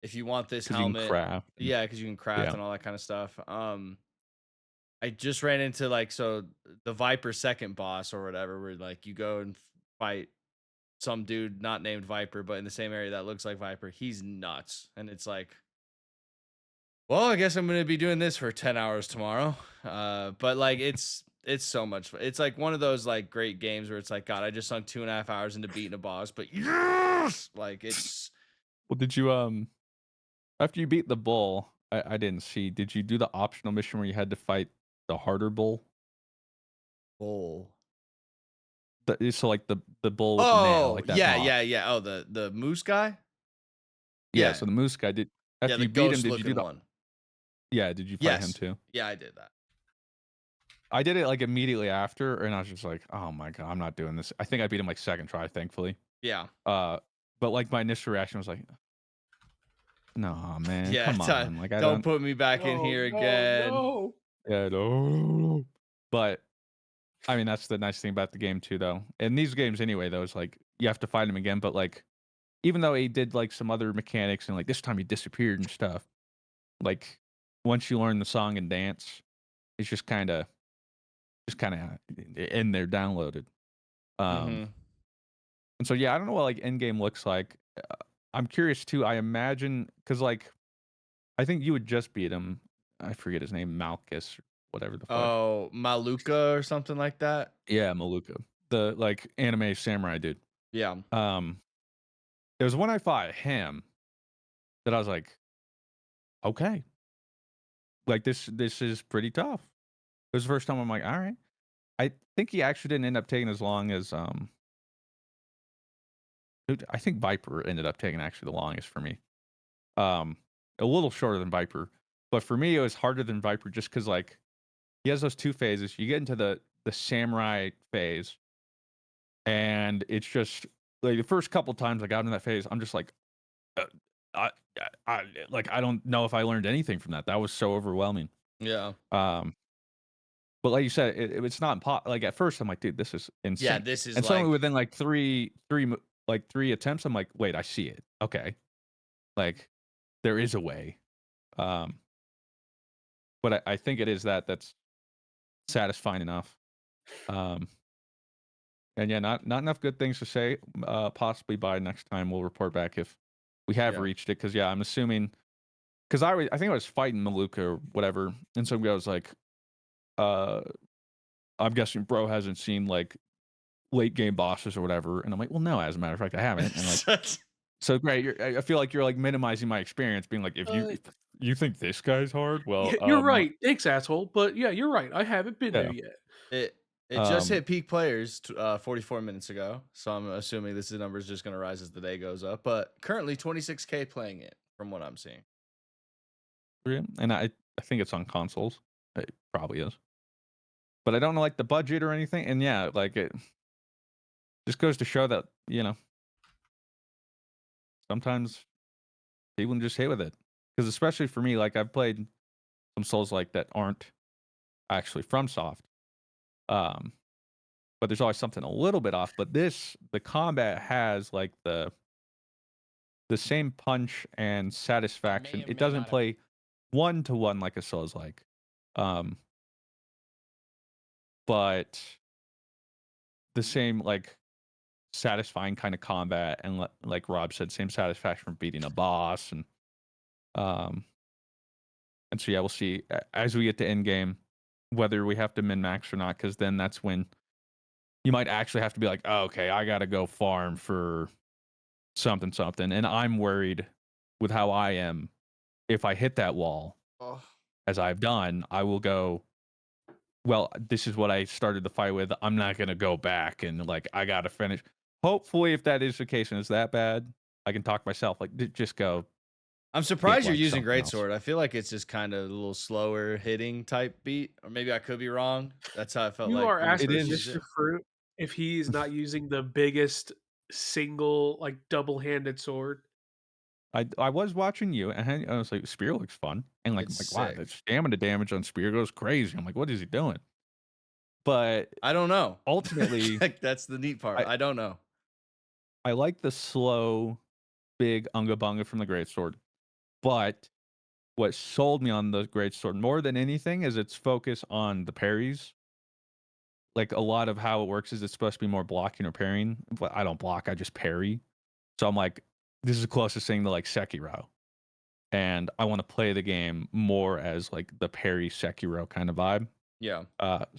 [SPEAKER 2] if you want this
[SPEAKER 1] 'Cause you can
[SPEAKER 2] helmet,
[SPEAKER 1] craft and
[SPEAKER 2] yeah, because you can craft
[SPEAKER 1] yeah.
[SPEAKER 2] and all that kind of stuff. I just ran into like so the Viper second boss or whatever, where like you go and fight some dude not named Viper, but in the same area that looks like Viper. He's nuts, and it's like, well, I guess I'm gonna be doing this for 10 hours tomorrow. But like it's so much fun. It's like one of those like great games where it's like, God, I just sunk 2.5 hours into beating a boss, but yes, like it's
[SPEAKER 1] Well, did you, after you beat the bull, I didn't see, did you do the optional mission where you had to fight the harder bull?
[SPEAKER 2] full.
[SPEAKER 1] So, like, the bull with the nail,
[SPEAKER 2] Oh
[SPEAKER 1] like that
[SPEAKER 2] yeah,
[SPEAKER 1] boss.
[SPEAKER 2] yeah, yeah. Oh, the moose guy.
[SPEAKER 1] Yeah,
[SPEAKER 2] Yeah,
[SPEAKER 1] so the moose guy did
[SPEAKER 2] yeah,
[SPEAKER 1] after
[SPEAKER 2] the
[SPEAKER 1] you beat him,
[SPEAKER 2] ghost
[SPEAKER 1] did you do
[SPEAKER 2] looking
[SPEAKER 1] the
[SPEAKER 2] one.
[SPEAKER 1] yeah, did you fight him
[SPEAKER 2] Yes,
[SPEAKER 1] too?
[SPEAKER 2] yeah, I did that.
[SPEAKER 1] I did it, like, immediately after, and I was just like, "Oh my god, I'm not doing this." I think I beat him, like, 2nd try, thankfully.
[SPEAKER 2] Yeah,
[SPEAKER 1] Uh, but, like, my initial reaction was like, "No, man,
[SPEAKER 2] yeah.
[SPEAKER 1] come on." Like, I
[SPEAKER 2] Don't
[SPEAKER 1] don't
[SPEAKER 2] put me back in
[SPEAKER 3] No,
[SPEAKER 2] here
[SPEAKER 3] no,
[SPEAKER 2] again.
[SPEAKER 3] no.
[SPEAKER 1] yeah, no. But, I mean, that's the nice thing about the game too, though. In these games anyway, though, it's like, you have to fight him again, but, like, even though he did, like, some other mechanics and, like, this time he disappeared and stuff, like, once you learn the song and dance, it's just kinda in there downloaded. Um,
[SPEAKER 2] Mm-hmm.
[SPEAKER 1] and so, yeah, I don't know what, like, endgame looks like. I'm curious too, I imagine because like, I think you would just beat him. I forget his name, Malchus, or whatever the fuck.
[SPEAKER 2] Oh, Maluka or something like that.
[SPEAKER 1] Yeah, Maluka, the, like, anime samurai dude.
[SPEAKER 2] Yeah.
[SPEAKER 1] Um, it was when I fought him that I was like, "Okay, like, this is pretty tough." It was the first time I'm like, "Alright." I think he actually didn't end up taking as long as, dude, I think Viper ended up taking actually the longest for me. Um, a little shorter than Viper, but for me, it was harder than Viper just because like, he has those 2 phases. You get into the samurai phase, and it's just like, the first couple times I got into that phase, I'm just like, uh, I like, I don't know if I learned anything from that. That was so overwhelming.
[SPEAKER 2] Yeah.
[SPEAKER 1] Um, but like you said, it's not like, at first, I'm like, "Dude, this is
[SPEAKER 2] Yeah.
[SPEAKER 1] insane."
[SPEAKER 2] This is
[SPEAKER 1] And suddenly
[SPEAKER 2] like,
[SPEAKER 1] within, like, 3 attempts, I'm like, "Wait, I see it. Okay. Like, there is a way." Um, but I think it is that's satisfying enough. Um, and yeah, not enough good things to say. Possibly by next time we'll report back if we have
[SPEAKER 2] yeah.
[SPEAKER 1] reached it. Because yeah, I'm assuming because I think I was fighting Maluka or whatever, and some guy was like, uh, "I'm guessing bro hasn't seen like late game bosses or whatever," and I'm like, "Well, no, as a matter of fact, I haven't." And like, so great. I feel like you're like minimizing my experience, being like,
[SPEAKER 3] Uh,
[SPEAKER 1] if you think this guy's hard, well,
[SPEAKER 3] yeah, you're right. Thanks, asshole. But yeah, you're right. I haven't been
[SPEAKER 1] yeah,
[SPEAKER 3] there yet.
[SPEAKER 2] it it just
[SPEAKER 1] um,
[SPEAKER 2] hit peak players 44 minutes ago. So I'm assuming this number is just gonna rise as the day goes up. But currently 26K playing it from what I'm seeing.
[SPEAKER 1] yeah, and I think it's on consoles. It probably is, but I don't know like the budget or anything. And yeah, like it just goes to show that sometimes people can just hit with it. Because especially for me, like I've played some Souls like that aren't actually from Soft, um, but there's always something a little bit off. But the combat has like the same punch and satisfaction.
[SPEAKER 2] May or
[SPEAKER 1] It
[SPEAKER 2] may
[SPEAKER 1] doesn't
[SPEAKER 2] not have.
[SPEAKER 1] play one to one like a Souls like, um, but the same like satisfying kind of combat and like Rob said, same satisfaction from beating a boss um and so yeah, we'll see as we get to end game whether we have to min max or not because then that's when you might actually have to be like, oh, okay, I gotta go farm for something something, and I'm worried with how I am if I hit that wall
[SPEAKER 2] Oh,
[SPEAKER 1] as I've done, I will go. Well, this is what I started the fight with. I'm not gonna go back and like I gotta finish. Hopefully, if that is the case and it's that bad, I can talk myself like just go
[SPEAKER 2] I'm
[SPEAKER 1] hit
[SPEAKER 2] surprised you're
[SPEAKER 1] like
[SPEAKER 2] using
[SPEAKER 1] something else.
[SPEAKER 2] greatsword. I feel like it's just kind of a little slower hitting type beat, or maybe I could be wrong. That's how I felt
[SPEAKER 3] You
[SPEAKER 2] like
[SPEAKER 3] are
[SPEAKER 2] when you
[SPEAKER 1] It
[SPEAKER 3] asking
[SPEAKER 2] first used
[SPEAKER 1] is
[SPEAKER 3] Mr.
[SPEAKER 2] it.
[SPEAKER 3] Fruit if he's not using the biggest single, like, double-handed sword.
[SPEAKER 1] I was watching you, and I was like, "Spear looks fun," and, like, I'm
[SPEAKER 2] It's
[SPEAKER 1] like, "Wow,
[SPEAKER 2] sick.
[SPEAKER 1] the stamina damage on Spear goes crazy." I'm like, "What is he doing?" But
[SPEAKER 2] I don't know.
[SPEAKER 1] ultimately,
[SPEAKER 2] Like, that's the neat part.
[SPEAKER 1] I
[SPEAKER 2] I don't know.
[SPEAKER 1] I like the slow, big Unga Bunga from the Greatsword, but what sold me on the Greatsword more than anything is its focus on the parries. Like, a lot of how it works is it's supposed to be more blocking or parrying, but I don't block, I just parry. So I'm like, this is the closest thing to, like, Sekiro, and I wanna play the game more as, like, the parry Sekiro kinda vibe.
[SPEAKER 2] Yeah.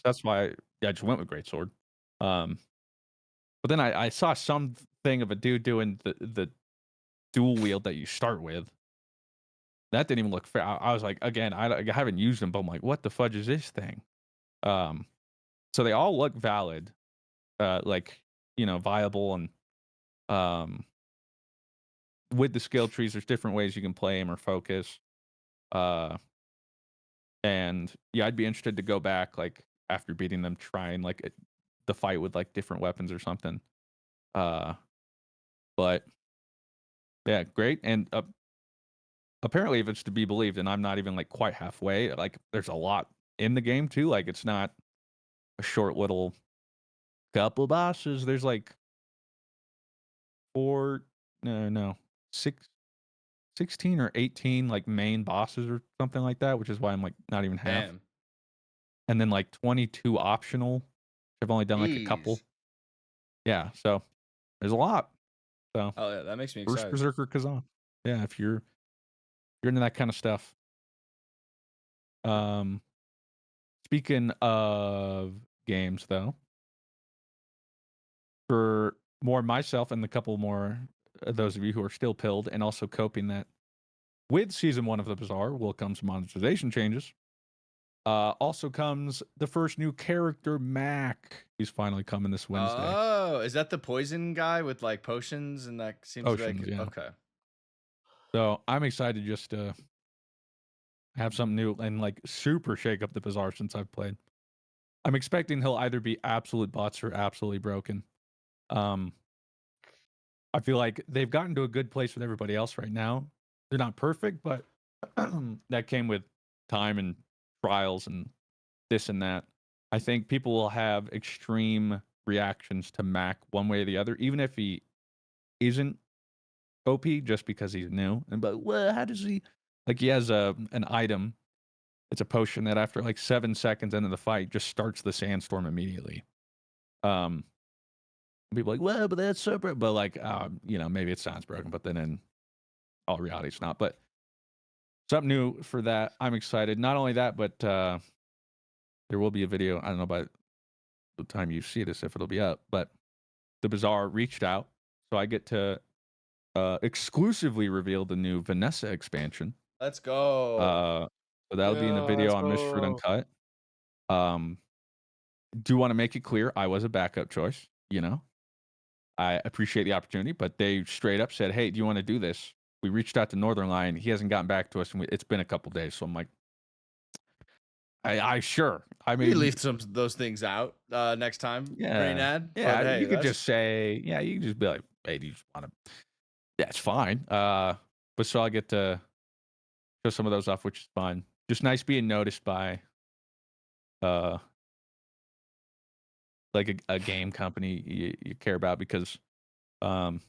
[SPEAKER 1] That's why I just went with Greatsword. Um, but then I saw something of a dude doing the dual wield that you start with. That didn't even look fair. I was like, again, I haven't used them, but I'm like, "What the fudge is this thing?" Um, so they all look valid, like, viable and, um, with the skill trees, there's different ways you can play them or focus. Uh, and yeah, I'd be interested to go back, like, after beating them, try and, like, the fight with, like, different weapons or something. Uh, but yeah, great, and, apparently, if it's to be believed, and I'm not even, like, quite halfway, like, there's a lot in the game too, like, it's not a short little couple bosses, there's, like, 4 no, 6 16 or 18, like, main bosses or something like that, which is why I'm, like, not even half,
[SPEAKER 2] Damn.
[SPEAKER 1] and then, like, 22 optional. I've only done, like, a couple.
[SPEAKER 2] Jeez.
[SPEAKER 1] Yeah, so there's a lot. So,
[SPEAKER 2] Oh yeah, that makes me
[SPEAKER 1] first
[SPEAKER 2] excited.
[SPEAKER 1] Berserker Kazan. Yeah, if you're into that kinda stuff. Um, speaking of games, though, for more myself and the couple more those of you who are still pilled and also coping that with season 1 of The Bazaar will come some monetization changes. Also comes the first new character, Mac. He's finally coming this Wednesday.
[SPEAKER 2] Oh, is that the poison guy with like potions and that seems to be
[SPEAKER 1] Oceans,
[SPEAKER 2] like
[SPEAKER 1] yeah.
[SPEAKER 2] okay.
[SPEAKER 1] So I'm excited just to have something new and like super shake up the Bazaar since I've played. I'm expecting he'll either be absolute butts or absolutely broken. Um, I feel like they've gotten to a good place with everybody else right now. They're not perfect, but that came with time and trials and this and that. I think people will have extreme reactions to Mac one way or the other, even if he isn't OP just because he's new. And but well, how does he like he has an item. It's a potion that after like 7 seconds into the fight just starts the sandstorm immediately. Um People are like, well, but that's so but like maybe it sounds broken, but then in all reality it's not. But something new for that. I'm excited. Not only that, but there will be a video. I don't know by the time you see this if it'll be up, but the Bazaar reached out, so I get to exclusively reveal the new Vanessa expansion.
[SPEAKER 2] Let's go.
[SPEAKER 1] Uh, so that'll be in the
[SPEAKER 3] Yeah,
[SPEAKER 1] video
[SPEAKER 3] let's
[SPEAKER 1] on Mr.Fruit
[SPEAKER 3] go.
[SPEAKER 1] Uncut. Um, do want to make it clear I was a backup choice. I appreciate the opportunity, but they straight up said, "Hey, do you want to do this?" We reached out to Northern Line. He hasn't gotten back to us, and it's been a couple days. So I'm like, I sure. I
[SPEAKER 2] We
[SPEAKER 1] mean,
[SPEAKER 2] leave some those things out next time, Green
[SPEAKER 1] yeah,
[SPEAKER 2] Ad. But
[SPEAKER 1] yeah.
[SPEAKER 2] hey,
[SPEAKER 1] You could
[SPEAKER 2] that's
[SPEAKER 1] just say, yeah, you could just be like, "Hey, do you just want to?" That's fine. But so I get to show some of those off, which is fun. Just nice being noticed by uh like a game company you care about because um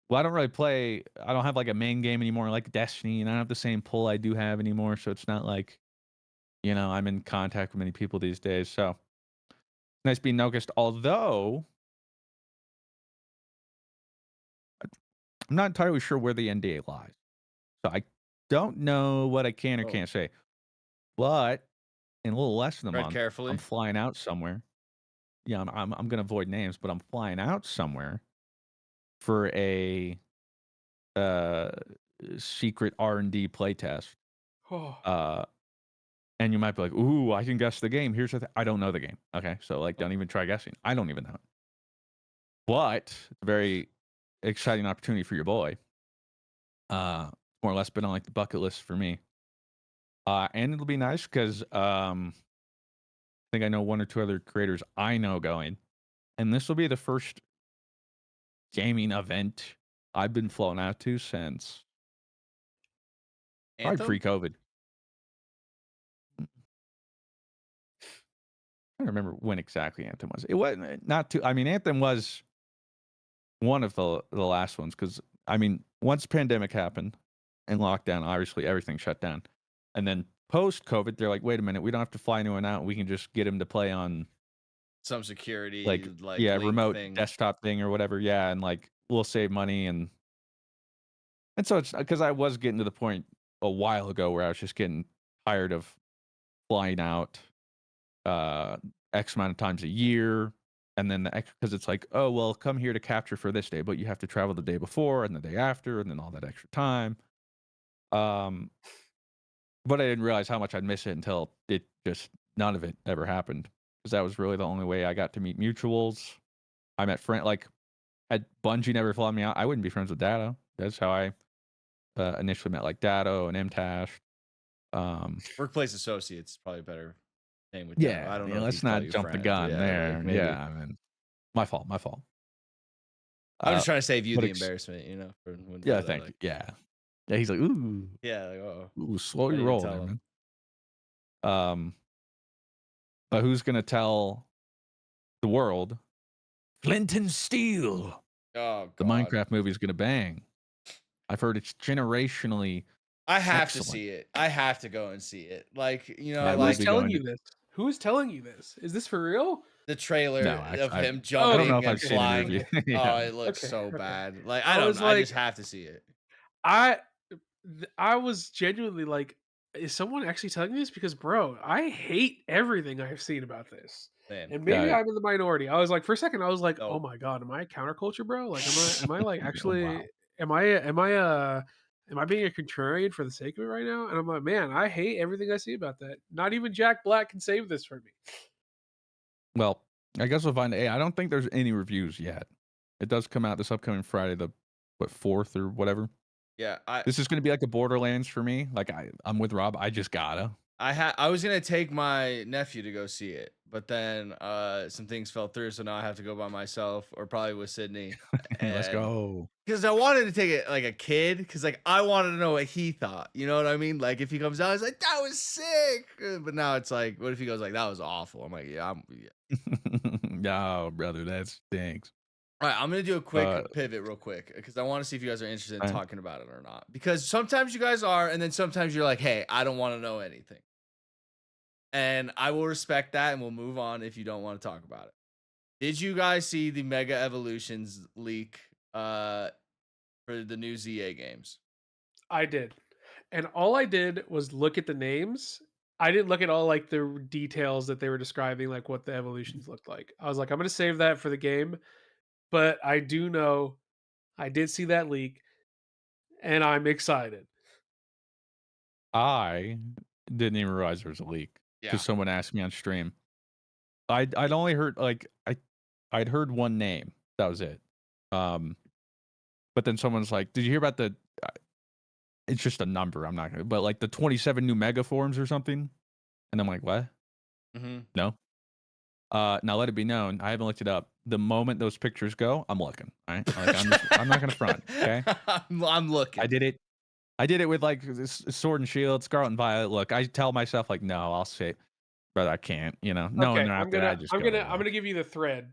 [SPEAKER 1] well I don't really play I don't have like a main game anymore like Destiny and I don't have the same pull I do have anymore, so it's not like I'm in contact with many people these days. So nice being noticed. Although I'm not entirely sure where the NDA lies. So I don't know what I can or
[SPEAKER 2] oh,
[SPEAKER 1] can't say. But in a little less than a
[SPEAKER 2] tread
[SPEAKER 1] month, I'm
[SPEAKER 2] carefully.
[SPEAKER 1] flying out somewhere. Yeah, I'm gonna avoid names, but I'm flying out somewhere for a uh secret R&D playtest.
[SPEAKER 3] Oh,
[SPEAKER 1] Uh and you might be like, "Ooh, I can guess the game." Here's the thing. I don't know the game. Okay? So like don't even try guessing. I don't even know it. But it's a very exciting opportunity for your boy. More or less been on like the bucket list for me. And it'll be nice cuz I think I know one or two other creators I know going. And this will be the first gaming event I've been flown out to since probably
[SPEAKER 2] Anthem.
[SPEAKER 1] pre-COVID. I don't remember when exactly Anthem was. It wasn't not too. I mean, Anthem was one of the last ones because I mean, once pandemic happened and lockdown, obviously everything shut down, and then post COVID, they're like, wait a minute, we don't have to fly anyone out. We can just get him to play on
[SPEAKER 2] Some security
[SPEAKER 1] like
[SPEAKER 2] like
[SPEAKER 1] yeah,
[SPEAKER 2] link
[SPEAKER 1] remote
[SPEAKER 2] thing.
[SPEAKER 1] desktop thing or whatever. Yeah, and like we'll save money and so it's because I was getting to the point a while ago where I was just getting tired of flying out uh X amount of times a year. And then because it's like, oh well, come here to capture for this day, but you have to travel the day before and the day after, and then all that extra time. Um, but I didn't realize how much I'd miss it until it just none of it ever happened because that was really the only way I got to meet mutuals. I met friend like had Bungie never flown me out, I wouldn't be friends with Dado. That's how I initially met like Dado and MTash.
[SPEAKER 2] Workplace associates probably better name with that. I
[SPEAKER 1] Yeah,
[SPEAKER 2] don't know
[SPEAKER 1] yeah,
[SPEAKER 2] if
[SPEAKER 1] let's
[SPEAKER 2] he'd call
[SPEAKER 1] not
[SPEAKER 2] you
[SPEAKER 1] jump the
[SPEAKER 2] friend.
[SPEAKER 1] gun
[SPEAKER 2] Yeah,
[SPEAKER 1] there.
[SPEAKER 2] like maybe.
[SPEAKER 1] Yeah, I mean, my fault, my fault.
[SPEAKER 2] I'm just trying to save you
[SPEAKER 1] But
[SPEAKER 2] the embarrassment, you know, for
[SPEAKER 1] yeah,
[SPEAKER 2] that.
[SPEAKER 1] thank
[SPEAKER 2] Like,
[SPEAKER 1] you. Yeah, yeah. He's like, ooh,
[SPEAKER 2] yeah, like, oh,
[SPEAKER 1] ooh, slow
[SPEAKER 2] I
[SPEAKER 1] your
[SPEAKER 2] didn't even
[SPEAKER 1] roll
[SPEAKER 2] tell
[SPEAKER 1] there,
[SPEAKER 2] him.
[SPEAKER 1] man. Um, but who's gonna tell the world? Flint and Steel.
[SPEAKER 2] Oh
[SPEAKER 1] The
[SPEAKER 2] God,
[SPEAKER 1] Minecraft movie is gonna bang. I've heard it's generationally
[SPEAKER 2] I have to
[SPEAKER 1] excellent.
[SPEAKER 2] see it. I have to go and see it. Like, you know,
[SPEAKER 1] I will
[SPEAKER 3] Who's
[SPEAKER 2] like
[SPEAKER 1] be
[SPEAKER 3] telling
[SPEAKER 1] going
[SPEAKER 3] you
[SPEAKER 1] to.
[SPEAKER 3] this? Who is telling you this? Is this for real?
[SPEAKER 2] the trailer
[SPEAKER 1] No,
[SPEAKER 2] of
[SPEAKER 1] actually,
[SPEAKER 2] him
[SPEAKER 1] I don't know
[SPEAKER 3] Okay,
[SPEAKER 2] jumping
[SPEAKER 1] if I've
[SPEAKER 2] and
[SPEAKER 3] okay,
[SPEAKER 1] seen any
[SPEAKER 2] flying.
[SPEAKER 1] review.
[SPEAKER 3] okay,
[SPEAKER 2] Oh,
[SPEAKER 1] Yeah,
[SPEAKER 2] it looks
[SPEAKER 3] okay,
[SPEAKER 2] so
[SPEAKER 3] okay.
[SPEAKER 2] bad. Like, I
[SPEAKER 3] I
[SPEAKER 2] don't
[SPEAKER 3] was
[SPEAKER 2] know. I
[SPEAKER 3] like,
[SPEAKER 2] just have to see it.
[SPEAKER 3] I I was genuinely like, is someone actually telling me this? Because bro, I hate everything I've seen about this.
[SPEAKER 2] Man,
[SPEAKER 3] And maybe
[SPEAKER 1] yeah.
[SPEAKER 3] I'm in the minority. I was like, for a second, I was like, oh
[SPEAKER 2] no.
[SPEAKER 3] my god, am I a counterculture, bro? Like, am I like actually
[SPEAKER 1] Wow.
[SPEAKER 3] am I being a contrarian for the sake of it right now? And I'm like, man, I hate everything I see about that. Not even Jack Black can save this for me.
[SPEAKER 1] Well, I guess we'll find. Hey, I don't think there's any reviews yet. It does come out this upcoming Friday, the what 4th or whatever.
[SPEAKER 2] Yeah,
[SPEAKER 1] This is gonna be like a Borderlands for me. Like I'm with Rob. I just gotta.
[SPEAKER 2] I was gonna take my nephew to go see it, but then some things fell through, so now I have to go by myself or probably with Sydney.
[SPEAKER 1] Let's
[SPEAKER 2] And
[SPEAKER 1] go.
[SPEAKER 2] because I wanted to take it like a kid, because like I wanted to know what he thought. You know what I mean? Like if he comes out, he's like, "That was sick," but now it's like, what if he goes like, "That was awful"? I'm like, "Yeah, yeah."
[SPEAKER 1] No, brother, that stinks.
[SPEAKER 2] All right, I'm gonna do a
[SPEAKER 1] Uh,
[SPEAKER 2] quick pivot real quick because I want to see if you guys are interested in
[SPEAKER 1] Alright.
[SPEAKER 2] talking about it or not. Because sometimes you guys are, and then sometimes you're like, "Hey, I don't want to know anything," and I will respect that, and we'll move on if you don't want to talk about it. Did you guys see the Mega Evolutions leak for the new ZA games?
[SPEAKER 3] I did. And all I did was look at the names. I didn't look at all like the details that they were describing, like what the evolutions looked like. I was like, I'm gonna save that for the game. But I do know I did see that leak and I'm excited.
[SPEAKER 1] I didn't even realize there was a leak
[SPEAKER 2] Yeah.
[SPEAKER 1] because someone asked me on stream. I'd only heard like I'd heard one name. That was it. Um, but then someone's like, "Did you hear about the?" It's just a number. I'm not gonna. But like the 27 new mega forms or something. And I'm like, what?
[SPEAKER 2] Mm-hmm.
[SPEAKER 1] No. Now let it be known, I haven't looked it up. The moment those pictures go, I'm looking. All right. Like I'm not gonna front. Okay.
[SPEAKER 2] I'm
[SPEAKER 1] I
[SPEAKER 2] looking.
[SPEAKER 1] did it. I did it with like this Sword and Shield, Scarlet and Violet. Look, I tell myself like, no, I'll say, brother, I can't. You know, knowing
[SPEAKER 3] Okay,
[SPEAKER 1] they're
[SPEAKER 3] I'm
[SPEAKER 1] out there,
[SPEAKER 3] gonna
[SPEAKER 1] I just
[SPEAKER 3] I'm
[SPEAKER 1] go
[SPEAKER 3] gonna
[SPEAKER 1] with
[SPEAKER 3] I'm
[SPEAKER 1] it.
[SPEAKER 3] gonna give you the thread.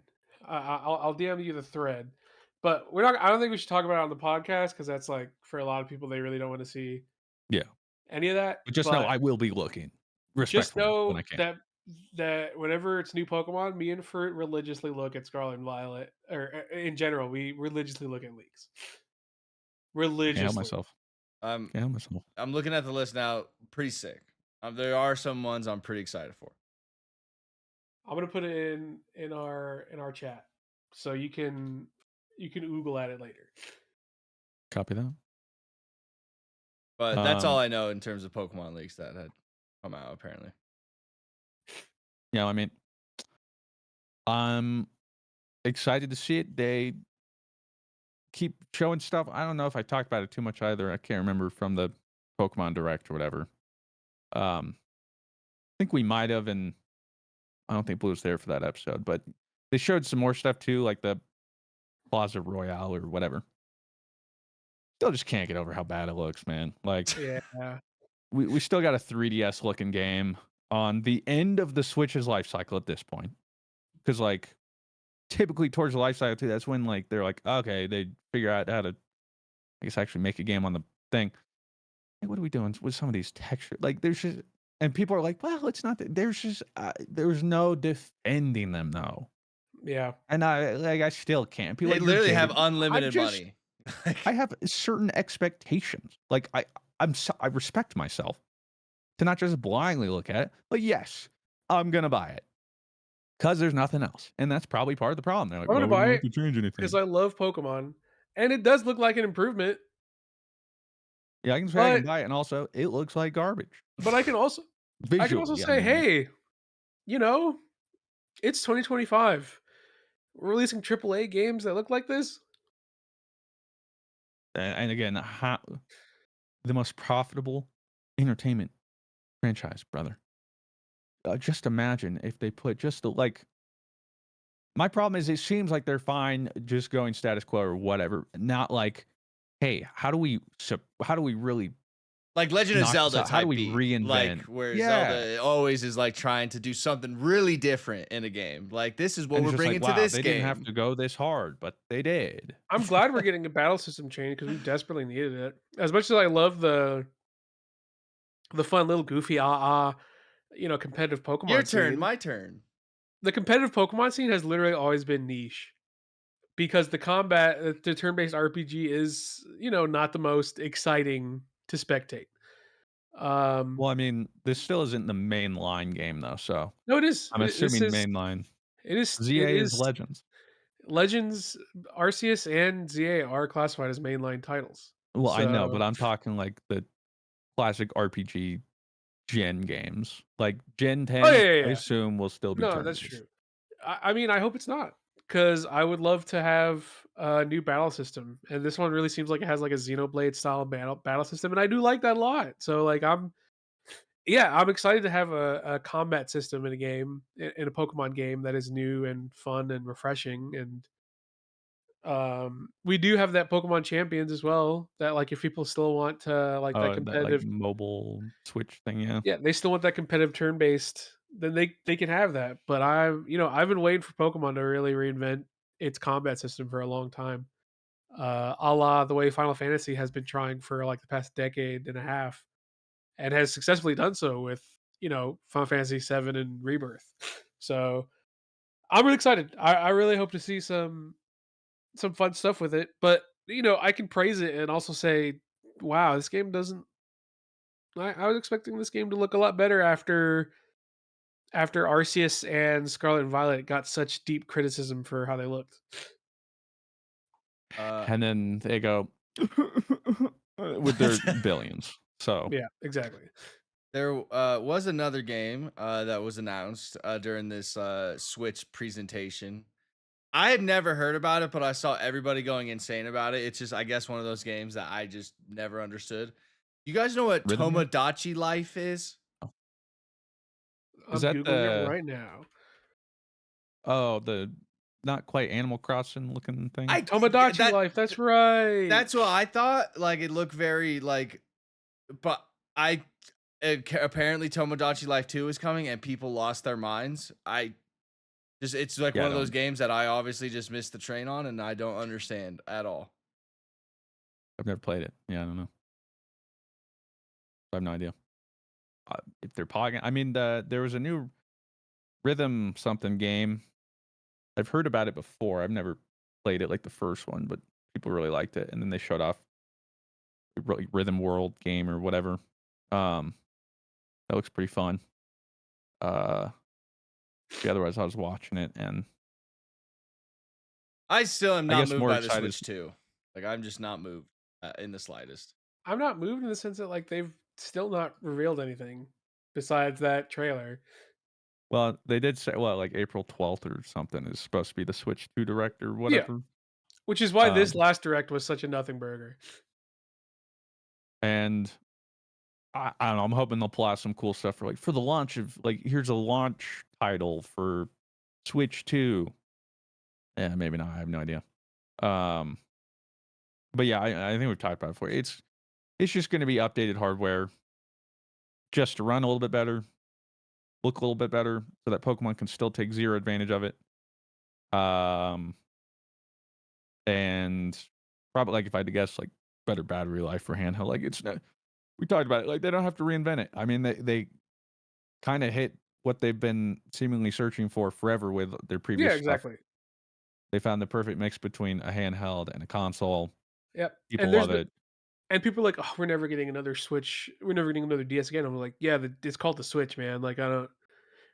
[SPEAKER 3] I'll DM you the thread, but we're not. I don't think we should talk about it on the podcast because that's like for a lot of people they really don't want to see
[SPEAKER 1] Yeah,
[SPEAKER 3] any of that.
[SPEAKER 1] but just know
[SPEAKER 3] But
[SPEAKER 1] I will be looking
[SPEAKER 3] just
[SPEAKER 1] respectfully when I
[SPEAKER 3] know
[SPEAKER 1] can.
[SPEAKER 3] that whenever it's new Pokemon, me and Fruit religiously look at Scarlet and Violet, or in general, we religiously look at leaks.
[SPEAKER 1] Can't help
[SPEAKER 3] Religiously.
[SPEAKER 1] myself.
[SPEAKER 2] Um,
[SPEAKER 1] Can't help myself.
[SPEAKER 2] I'm looking at the list now. Pretty sick. There are some ones I'm pretty excited for.
[SPEAKER 3] I'm gonna put it in our chat, so you can oogle at it later.
[SPEAKER 1] Copy that.
[SPEAKER 2] But that's all I know in terms of Pokemon leaks that had come out apparently.
[SPEAKER 1] Yeah, I mean, I'm excited to see it. They keep showing stuff. I don't know if I talked about it too much either. I can't remember from the Pokemon Direct or whatever. I think we might have, and I don't think Blue was there for that episode, but they showed some more stuff too, like the Plaza Royale or whatever. Still just can't get over how bad it looks, man. Like
[SPEAKER 3] Yeah.
[SPEAKER 1] we still got a 3DS looking game on the end of the Switch's life cycle at this point. Because like typically towards the life cycle too, that's when like they're like, okay, they figure out how to I guess actually make a game on the thing. Hey, what are we doing with some of these textures? Like there's just and people are like, well, it's not that there's no defending them though.
[SPEAKER 3] Yeah.
[SPEAKER 1] And I still can't. People
[SPEAKER 2] They
[SPEAKER 1] like you're
[SPEAKER 2] literally have
[SPEAKER 1] jaded.
[SPEAKER 2] unlimited
[SPEAKER 1] Just
[SPEAKER 2] money.
[SPEAKER 1] I have certain expectations. Like I respect myself to not just blindly look at it, but yes, I'm gonna buy it because there's nothing else, and that's probably part of the problem. They're like,
[SPEAKER 3] I'm gonna
[SPEAKER 1] well, we don't
[SPEAKER 3] buy
[SPEAKER 1] have
[SPEAKER 3] it
[SPEAKER 1] to change
[SPEAKER 3] because
[SPEAKER 1] anything.
[SPEAKER 3] I love Pokemon, and it does look like an improvement.
[SPEAKER 1] Yeah, I can say I can
[SPEAKER 3] But
[SPEAKER 1] buy it, and also it looks like garbage
[SPEAKER 3] but I can also
[SPEAKER 1] visually. I
[SPEAKER 3] say,
[SPEAKER 1] mean,
[SPEAKER 3] hey, you know, it's 2025. We're releasing AAA games that look like this.
[SPEAKER 1] and again, the most profitable entertainment franchise, brother. Just imagine if they put just the like my problem is it seems like they're fine just going status quo or whatever. Not like, hey, how do we really
[SPEAKER 2] Like Legend of
[SPEAKER 1] knock this
[SPEAKER 2] Zelda
[SPEAKER 1] out? How do
[SPEAKER 2] type
[SPEAKER 1] we
[SPEAKER 2] beat, like
[SPEAKER 1] reinvent?
[SPEAKER 2] where
[SPEAKER 1] Yeah.
[SPEAKER 2] Zelda always is like trying to do something really different in a game. Like this is what
[SPEAKER 1] And it's
[SPEAKER 2] we're
[SPEAKER 1] just like,
[SPEAKER 2] bringing to
[SPEAKER 1] wow,
[SPEAKER 2] this
[SPEAKER 1] they didn't have
[SPEAKER 2] game.
[SPEAKER 1] to go this hard, but they did.
[SPEAKER 3] I'm glad we're getting a battle system change because we desperately needed it. As much as I love the fun little goofy competitive
[SPEAKER 2] Your
[SPEAKER 3] Pokemon
[SPEAKER 2] turn,
[SPEAKER 3] scene.
[SPEAKER 2] my turn.
[SPEAKER 3] The competitive Pokemon scene has literally always been niche because the turn-based RPG is, not the most exciting to spectate. Um,
[SPEAKER 1] Well, I mean, this still isn't the main line game though, so
[SPEAKER 3] no, it is.
[SPEAKER 1] I'm
[SPEAKER 3] This
[SPEAKER 1] assuming
[SPEAKER 3] is
[SPEAKER 1] mainline.
[SPEAKER 3] it is it
[SPEAKER 1] ZA is
[SPEAKER 3] is
[SPEAKER 1] Legends.
[SPEAKER 3] Legends, Arceus, and ZA are classified as mainline titles.
[SPEAKER 1] Well, I know,
[SPEAKER 3] So,
[SPEAKER 1] but I'm talking like the classic RPG Gen games. Like Gen
[SPEAKER 3] oh
[SPEAKER 1] 10,
[SPEAKER 3] yeah, yeah,
[SPEAKER 1] I
[SPEAKER 3] yeah.
[SPEAKER 1] assume will still be
[SPEAKER 3] No,
[SPEAKER 1] turn
[SPEAKER 3] that's
[SPEAKER 1] based.
[SPEAKER 3] true. I mean, I hope it's not because I would love to have a new battle system, and this one really seems like it has like a Xenoblade style battle system, and I do like that a lot. So, like, I'm excited to have a combat system in a game in a Pokemon game that is new and fun and refreshing. And we do have that Pokemon Champions as well. That like if people still want to like that
[SPEAKER 1] That like
[SPEAKER 3] competitive,
[SPEAKER 1] mobile Switch thing, yeah.
[SPEAKER 3] yeah, they still want that competitive turn based, then they can have that. But I've been waiting for Pokemon to really reinvent its combat system for a long time. A la the way Final Fantasy has been trying for like the past decade and a half, and has successfully done so with Final Fantasy 7 and Rebirth. So I'm really excited. I really hope to see some fun stuff with it. But I can praise it and also say, wow, this game doesn't. I was expecting this game to look a lot better after Arceus and Scarlet and Violet got such deep criticism for how they looked.
[SPEAKER 1] And then they go with their billions. So
[SPEAKER 3] Yeah, exactly.
[SPEAKER 2] There was another game that was announced during this Switch presentation. I had never heard about it, but I saw everybody going insane about it. It's just, I guess, one of those games that I just never understood. You guys know what
[SPEAKER 1] rhythm game?
[SPEAKER 2] Tomodachi Life is?
[SPEAKER 1] Is
[SPEAKER 3] I'm
[SPEAKER 1] that
[SPEAKER 3] googling it
[SPEAKER 1] the
[SPEAKER 3] right now.
[SPEAKER 1] the not quite Animal Crossing looking thing?
[SPEAKER 2] I
[SPEAKER 3] Tomodachi
[SPEAKER 2] that
[SPEAKER 3] Life. That's right.
[SPEAKER 2] that's what I thought. Like it looked very like, but apparently Tomodachi Life 2 is coming and people lost their minds. It's like
[SPEAKER 1] Yeah,
[SPEAKER 2] one
[SPEAKER 1] I
[SPEAKER 2] of those
[SPEAKER 1] don't
[SPEAKER 2] games that I obviously just missed the train on and I don't understand at all.
[SPEAKER 1] I've never played it. Yeah, I don't know. I have no idea. If they're pogging I mean, there was a new rhythm something game. I've heard about it before. I've never played it like the first one, but people really liked it, and then they showed off Rhythm World game or whatever. That looks pretty fun. Yeah, otherwise I was watching it, and
[SPEAKER 2] I still am
[SPEAKER 1] I
[SPEAKER 2] not
[SPEAKER 1] guess
[SPEAKER 2] moved
[SPEAKER 1] more
[SPEAKER 2] by the
[SPEAKER 1] excited.
[SPEAKER 2] Switch 2. Like I'm just not moved in the slightest.
[SPEAKER 3] I'm not moved in the sense that like they've still not revealed anything besides that trailer.
[SPEAKER 1] Well, they did say like April 12th or something is supposed to be the Switch 2 direct or
[SPEAKER 3] Yeah,
[SPEAKER 1] whatever.
[SPEAKER 3] which is why this
[SPEAKER 1] Um,
[SPEAKER 3] last direct was such a nothing burger.
[SPEAKER 1] and I don't know. I'm hoping they'll pull out some cool stuff for the launch of here's a launch title for Switch 2. Yeah, maybe not. I have no idea. Um, but yeah, I think we've talked about it before. It's just going to be updated hardware just to run a little bit better, look a little bit better, so that Pokemon can still take zero advantage of it. Um, and probably like if I had to guess, like better battery life for handheld. Like it's not, we talked about it. Like they don't have to reinvent it. I mean, they kind of hit what they've been seemingly searching for forever with their
[SPEAKER 3] Yeah,
[SPEAKER 1] previous stuff.
[SPEAKER 3] exactly.
[SPEAKER 1] They found the perfect mix between a handheld and a console.
[SPEAKER 3] Yep.
[SPEAKER 1] People
[SPEAKER 3] And there's
[SPEAKER 1] love
[SPEAKER 3] no
[SPEAKER 1] it.
[SPEAKER 3] and people are like, "Oh, we're never getting another Switch. We're never getting another DS again." I'm like, "Yeah, it's called the Switch, man. Like, I don't.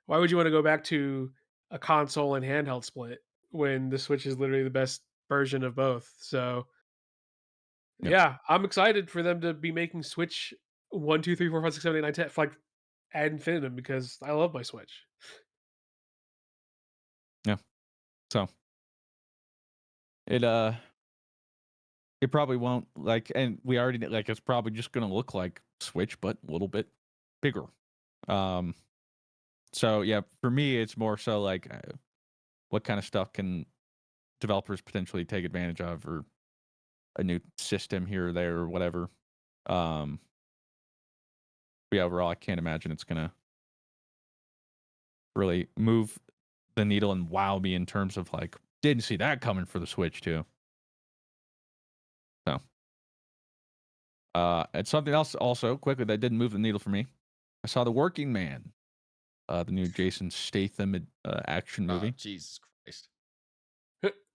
[SPEAKER 3] Why would you want to go back to a console and handheld split when the Switch is literally the best version of both?" So
[SPEAKER 1] Yep.
[SPEAKER 3] yeah, I'm excited for them to be making Switch 1, 2, 3, 4, 5, 6, 7, 8, 9, 10 for like ad infinitum because I love my Switch.
[SPEAKER 1] Yeah. So it it probably won't like, and we already like it's probably just gonna look like Switch, but a little bit bigger. Um. So yeah, for me, it's more so like what kind of stuff can developers potentially take advantage of, or a new system here or there or whatever. Um. But yeah, overall, I can't imagine it's gonna really move the needle and wow me in terms of like didn't see that coming for the Switch too. So and something else also quickly that didn't move the needle for me. I saw The Working Man, the new Jason Statham action
[SPEAKER 2] Oh,
[SPEAKER 1] movie.
[SPEAKER 2] Jesus Christ.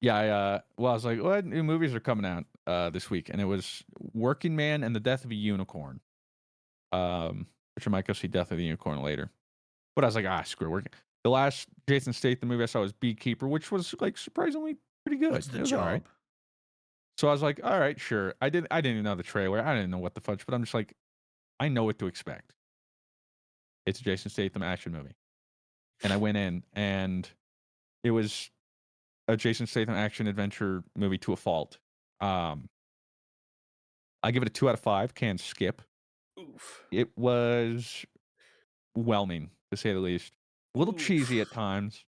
[SPEAKER 1] Yeah, well, I was like, what new movies are coming out this week? And it was Working Man and The Death of a Unicorn. Which I might go see Death of the Unicorn later. But I was like, screw Working. The last Jason Statham movie I saw was Beekeeper, which was like surprisingly pretty good.
[SPEAKER 2] What's the
[SPEAKER 1] It was all right.
[SPEAKER 2] job?
[SPEAKER 1] So I was like, all right, sure. I didn't even know the trailer. I didn't know what the fudge, but I'm just like, I know what to expect. It's a Jason Statham action movie. And I went in and it was a Jason Statham action adventure movie to a fault. Um, I give it a 2 out of 5. Can skip.
[SPEAKER 3] Oof.
[SPEAKER 1] It was whelming, to say the least. A little cheesy at
[SPEAKER 3] Oof.
[SPEAKER 1] times.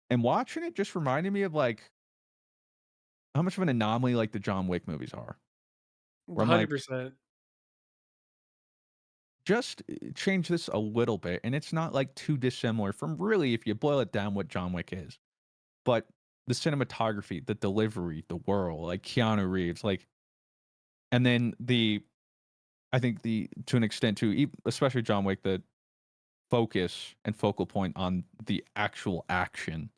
[SPEAKER 1] And watching it just reminded me of like how much of an anomaly like the John Wick movies are. Where I'm like,
[SPEAKER 3] 100%.
[SPEAKER 1] just change this a little bit, and it's not like too dissimilar from really, if you boil it down, what John Wick is. But the cinematography, the delivery, the world, like Keanu Reeves, like, and then I think to an extent too, especially John Wick, the focus and focal point on the actual action,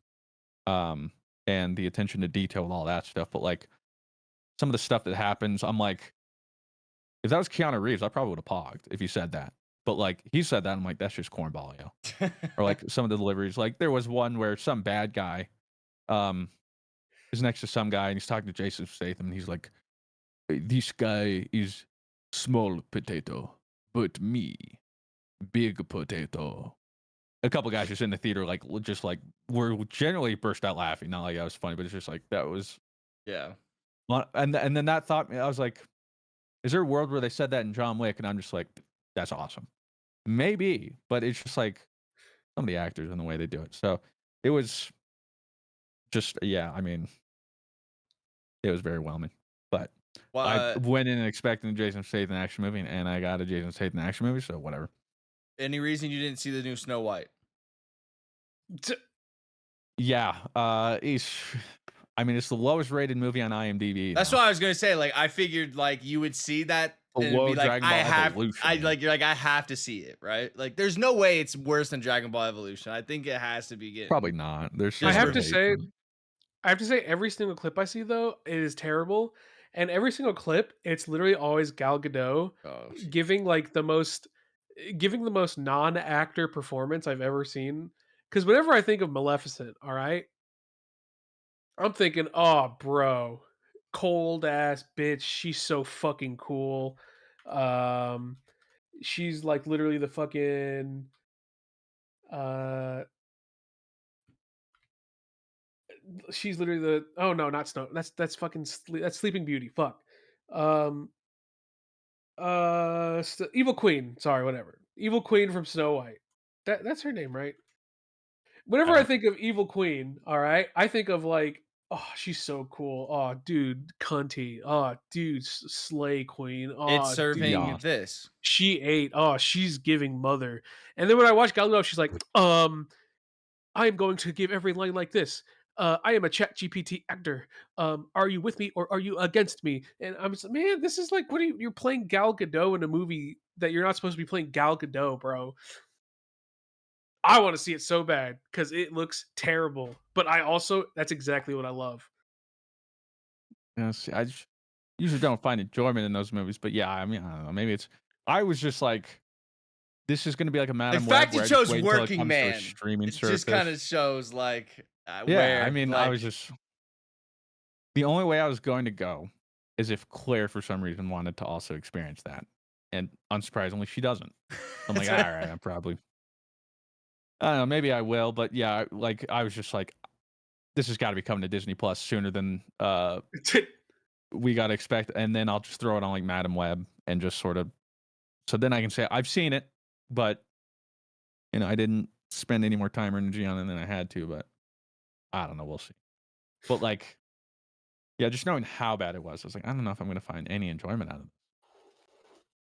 [SPEAKER 1] um, and the attention to detail and all that stuff. But like some of the stuff that happens, I'm like, if that was Keanu Reeves, I probably would have pogged if he said that. But like he said that, I'm like, that's just cornball, yo. Or like some of the deliveries. Like there was one where some bad guy um is next to some guy and he's talking to Jason Statham and he's like, this guy is small potato, but me, big potato. A couple guys just in the theater, like just like were generally burst out laughing. Not like that was funny, but it's just like that was
[SPEAKER 2] Yeah.
[SPEAKER 1] and then that thought I was like, is there a world where they said that in John Wick? And I'm just like, that's awesome. Maybe, but it's just like some of the actors and the way they do it. So it was just, yeah, I mean, it was very whelming. But I
[SPEAKER 2] What?
[SPEAKER 1] went in expecting a Jason Statham action movie, and I got a Jason Statham action movie, so whatever.
[SPEAKER 2] Any reason you didn't see the new Snow White?
[SPEAKER 1] Yeah, I mean, it's the lowest rated movie on IMDb
[SPEAKER 2] That's
[SPEAKER 1] now.
[SPEAKER 2] what I was gonna say. Like, I figured like you would see that and it'd
[SPEAKER 1] Below
[SPEAKER 2] be like,
[SPEAKER 1] Dragon Ball
[SPEAKER 2] I
[SPEAKER 1] Evolution.
[SPEAKER 2] like you're like I have to see it, right? Like, there's no way it's worse than Dragon Ball Evolution. I think it has to be getting
[SPEAKER 1] Probably not. There's some
[SPEAKER 3] I
[SPEAKER 2] just
[SPEAKER 3] have to
[SPEAKER 2] for
[SPEAKER 3] say
[SPEAKER 1] limitations.
[SPEAKER 3] I have to say every single clip I see though, it is terrible. And every single clip, it's literally always Gal Gadot
[SPEAKER 2] oh she,
[SPEAKER 3] giving like giving the most non-actor performance I've ever seen. Because whenever I think of Maleficent, all right, I'm thinking, oh, bro, cold ass bitch. She's so fucking cool. Um, she's like literally the fucking uh she's literally the oh no, not Snow. That's fucking that's Sleeping Beauty. Fuck. Um Evil Queen. Sorry, whatever. Evil Queen from Snow White. That's her name, right? Whenever I
[SPEAKER 1] Yeah.
[SPEAKER 3] think of Evil Queen, all right, I think of like Oh, she's so cool. Oh, dude, cunty. Oh, dude, slay queen.
[SPEAKER 2] It's
[SPEAKER 3] Oh,
[SPEAKER 2] serving
[SPEAKER 3] dude,
[SPEAKER 1] Yeah.
[SPEAKER 2] this.
[SPEAKER 3] she ate. Oh, she's giving mother. And then when I watch Galileo, she's like, I am going to give every line like this. I am a chat GPT actor. Are you with me or are you against me? And I'm just, man, this is like, what are you, you're playing Gal Gadot in a movie that you're not supposed to be playing Gal Gadot, bro. I want to see it so bad because it looks terrible. But I also, that's exactly what I love.
[SPEAKER 1] Yeah, see, usually don't find enjoyment in those movies, but yeah, I mean, I don't know. Maybe it's. I was just like, this is going to be like a
[SPEAKER 2] The
[SPEAKER 1] Madam Web
[SPEAKER 2] fact
[SPEAKER 1] where
[SPEAKER 2] you
[SPEAKER 1] I just
[SPEAKER 2] chose
[SPEAKER 1] wait until it
[SPEAKER 2] Working
[SPEAKER 1] comes to a
[SPEAKER 2] Man,
[SPEAKER 1] streaming
[SPEAKER 2] it just kind of
[SPEAKER 1] service.
[SPEAKER 2] shows like
[SPEAKER 1] Yeah, I
[SPEAKER 2] where
[SPEAKER 1] mean, I was
[SPEAKER 2] like
[SPEAKER 1] just the only way I was going to go is if Claire for some reason wanted to also experience that, and unsurprisingly, she doesn't. I'm like, all right, I'm probably. I don't know, maybe I will, but yeah, like I was just like, this has got to be coming to Disney Plus sooner than we got to expect, and then I'll just throw it on like Madam Web and just sort of. So then I can say I've seen it, but I didn't spend any more time or energy on it than I had to. But I don't know, we'll see. But like, yeah, just knowing how bad it was, I was like, I don't know if I'm gonna find any enjoyment out of it.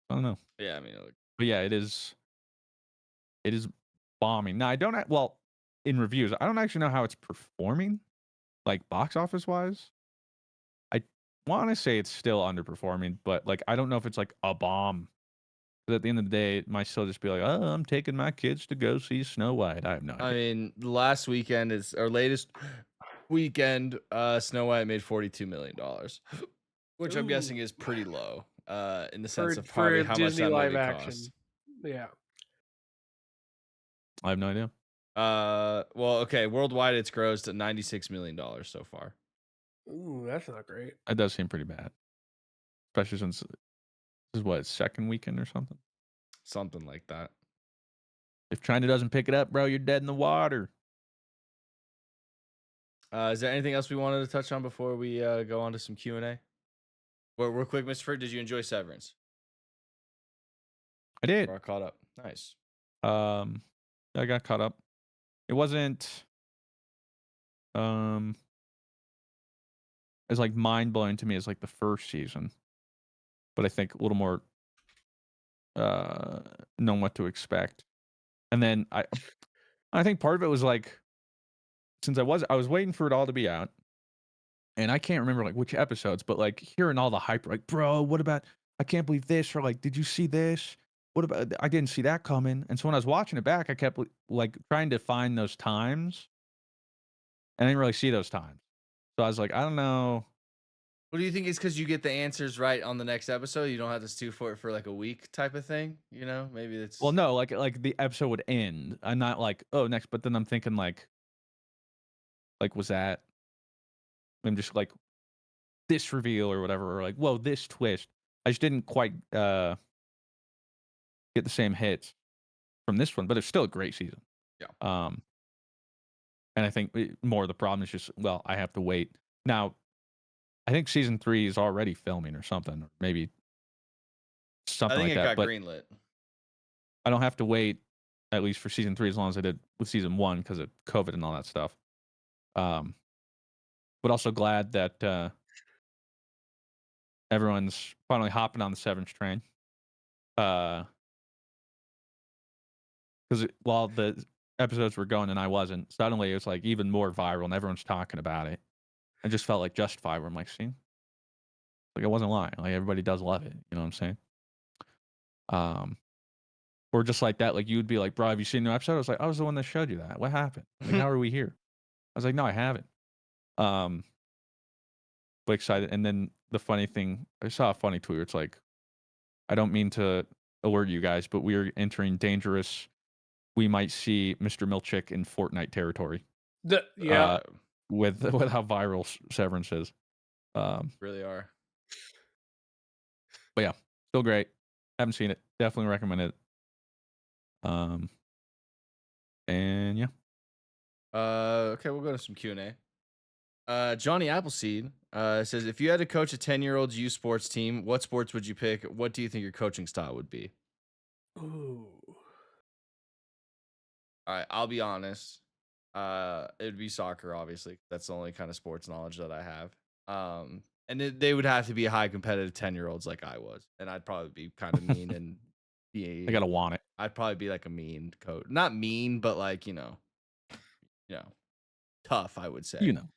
[SPEAKER 1] I don't know.
[SPEAKER 2] yeah, I mean, like,
[SPEAKER 1] But yeah, it is. It is bombing. Now I don't. Well, in reviews, I don't actually know how it's performing, like box office wise. I want to say it's still underperforming, but like I don't know if it's like a bomb. 'Cause at the end of the day, it might still just be like, oh, I'm taking my kids to go see Snow White. I have no
[SPEAKER 2] I
[SPEAKER 1] idea.
[SPEAKER 2] mean, last weekend is our latest weekend. Snow White made $42 million, which I'm guessing
[SPEAKER 3] Ooh,
[SPEAKER 2] is pretty low. In the sense
[SPEAKER 3] for
[SPEAKER 2] of
[SPEAKER 3] for
[SPEAKER 2] probably
[SPEAKER 3] a
[SPEAKER 2] how much
[SPEAKER 3] Disney
[SPEAKER 2] that
[SPEAKER 3] live
[SPEAKER 2] movie
[SPEAKER 3] action.
[SPEAKER 2] cost.
[SPEAKER 3] Yeah.
[SPEAKER 1] I have no idea.
[SPEAKER 2] Well, okay, worldwide it's grossed at $96 million so far.
[SPEAKER 3] Ooh, that's not great.
[SPEAKER 1] That does seem pretty bad, especially since this is what its second weekend or something.
[SPEAKER 2] Something like that.
[SPEAKER 1] If China doesn't pick it up, bro, you're dead in the water.
[SPEAKER 2] Is there anything else we wanted to touch on before we go on to some Q&A? Well, real quick, Mr. Fruit, did you enjoy Severance?
[SPEAKER 1] I did.
[SPEAKER 2] We're all caught up. Nice.
[SPEAKER 1] I got caught up. It wasn't um as like mind blowing to me as like the first season, but I think a little more knowing what to expect. And then I think part of it was like since I was waiting for it all to be out, and I can't remember like which episodes, but like hearing all the hype, like, bro, what about I can't believe this, or like, did you see this? What about I didn't see that coming. And so when I was watching it back, I kept like trying to find those times, and I didn't really see those times. So I was like, I don't know.
[SPEAKER 2] What do you think is because you get the answers right on the next episode? You don't have to stew for it for like a week type of thing? You know, maybe
[SPEAKER 1] Well,
[SPEAKER 2] it's.
[SPEAKER 1] no, like the episode would end. I'm not like, oh, next, but then I'm thinking like was that I'm just like this reveal or whatever, or like, whoa, this twist. I just didn't quite get the same hits from this one, but it's still a great season.
[SPEAKER 2] Yeah.
[SPEAKER 1] And I think more of the problem is just, well, I have to wait. Now, I think season 3 is already filming or something, or maybe
[SPEAKER 2] I
[SPEAKER 1] something
[SPEAKER 2] think
[SPEAKER 1] like
[SPEAKER 2] it
[SPEAKER 1] that.
[SPEAKER 2] got
[SPEAKER 1] But
[SPEAKER 2] greenlit.
[SPEAKER 1] I don't have to wait at least for season 3 as long as I did with season 1 because of COVID and all that stuff. But also glad that everyone's finally hopping on the Severance train. Because while the episodes were going and I wasn't, suddenly it was like even more viral and everyone's talking about it. I just felt like justified where I'm like, see, like I wasn't lying. Like everybody does love it. You know what I'm saying? Or just like that, like you would be like, bro, have you seen the new episode? I was like, I was the one that showed you that. What happened? Like, how are we here? I was like, no, I haven't. But excited. And then the funny thing, I saw a funny tweet where it's like, I don't mean to alert you guys, but we are entering dangerous. We might see Mr. Milchick in Fortnite territory.
[SPEAKER 3] Yeah.
[SPEAKER 1] With how viral Severance is.
[SPEAKER 2] Really are.
[SPEAKER 1] But yeah, still great. Haven't seen it. Definitely recommend it. And yeah.
[SPEAKER 2] Okay, we'll go to some Q&A. Johnny Appleseed says, if you had to coach a 10-year-old youth sports team, what sports would you pick? What do you think your coaching style would be?
[SPEAKER 3] Ooh.
[SPEAKER 2] All right, I'll be honest. It would be soccer, obviously. That's the only kind of sports knowledge that I have. And they would have to be high competitive 10-year-olds like I was, and I'd probably be kind of mean and
[SPEAKER 1] I gotta
[SPEAKER 2] be.
[SPEAKER 1] want it.
[SPEAKER 2] I'd probably be like a mean coach, not mean, but like you know, tough. I would say
[SPEAKER 1] You know.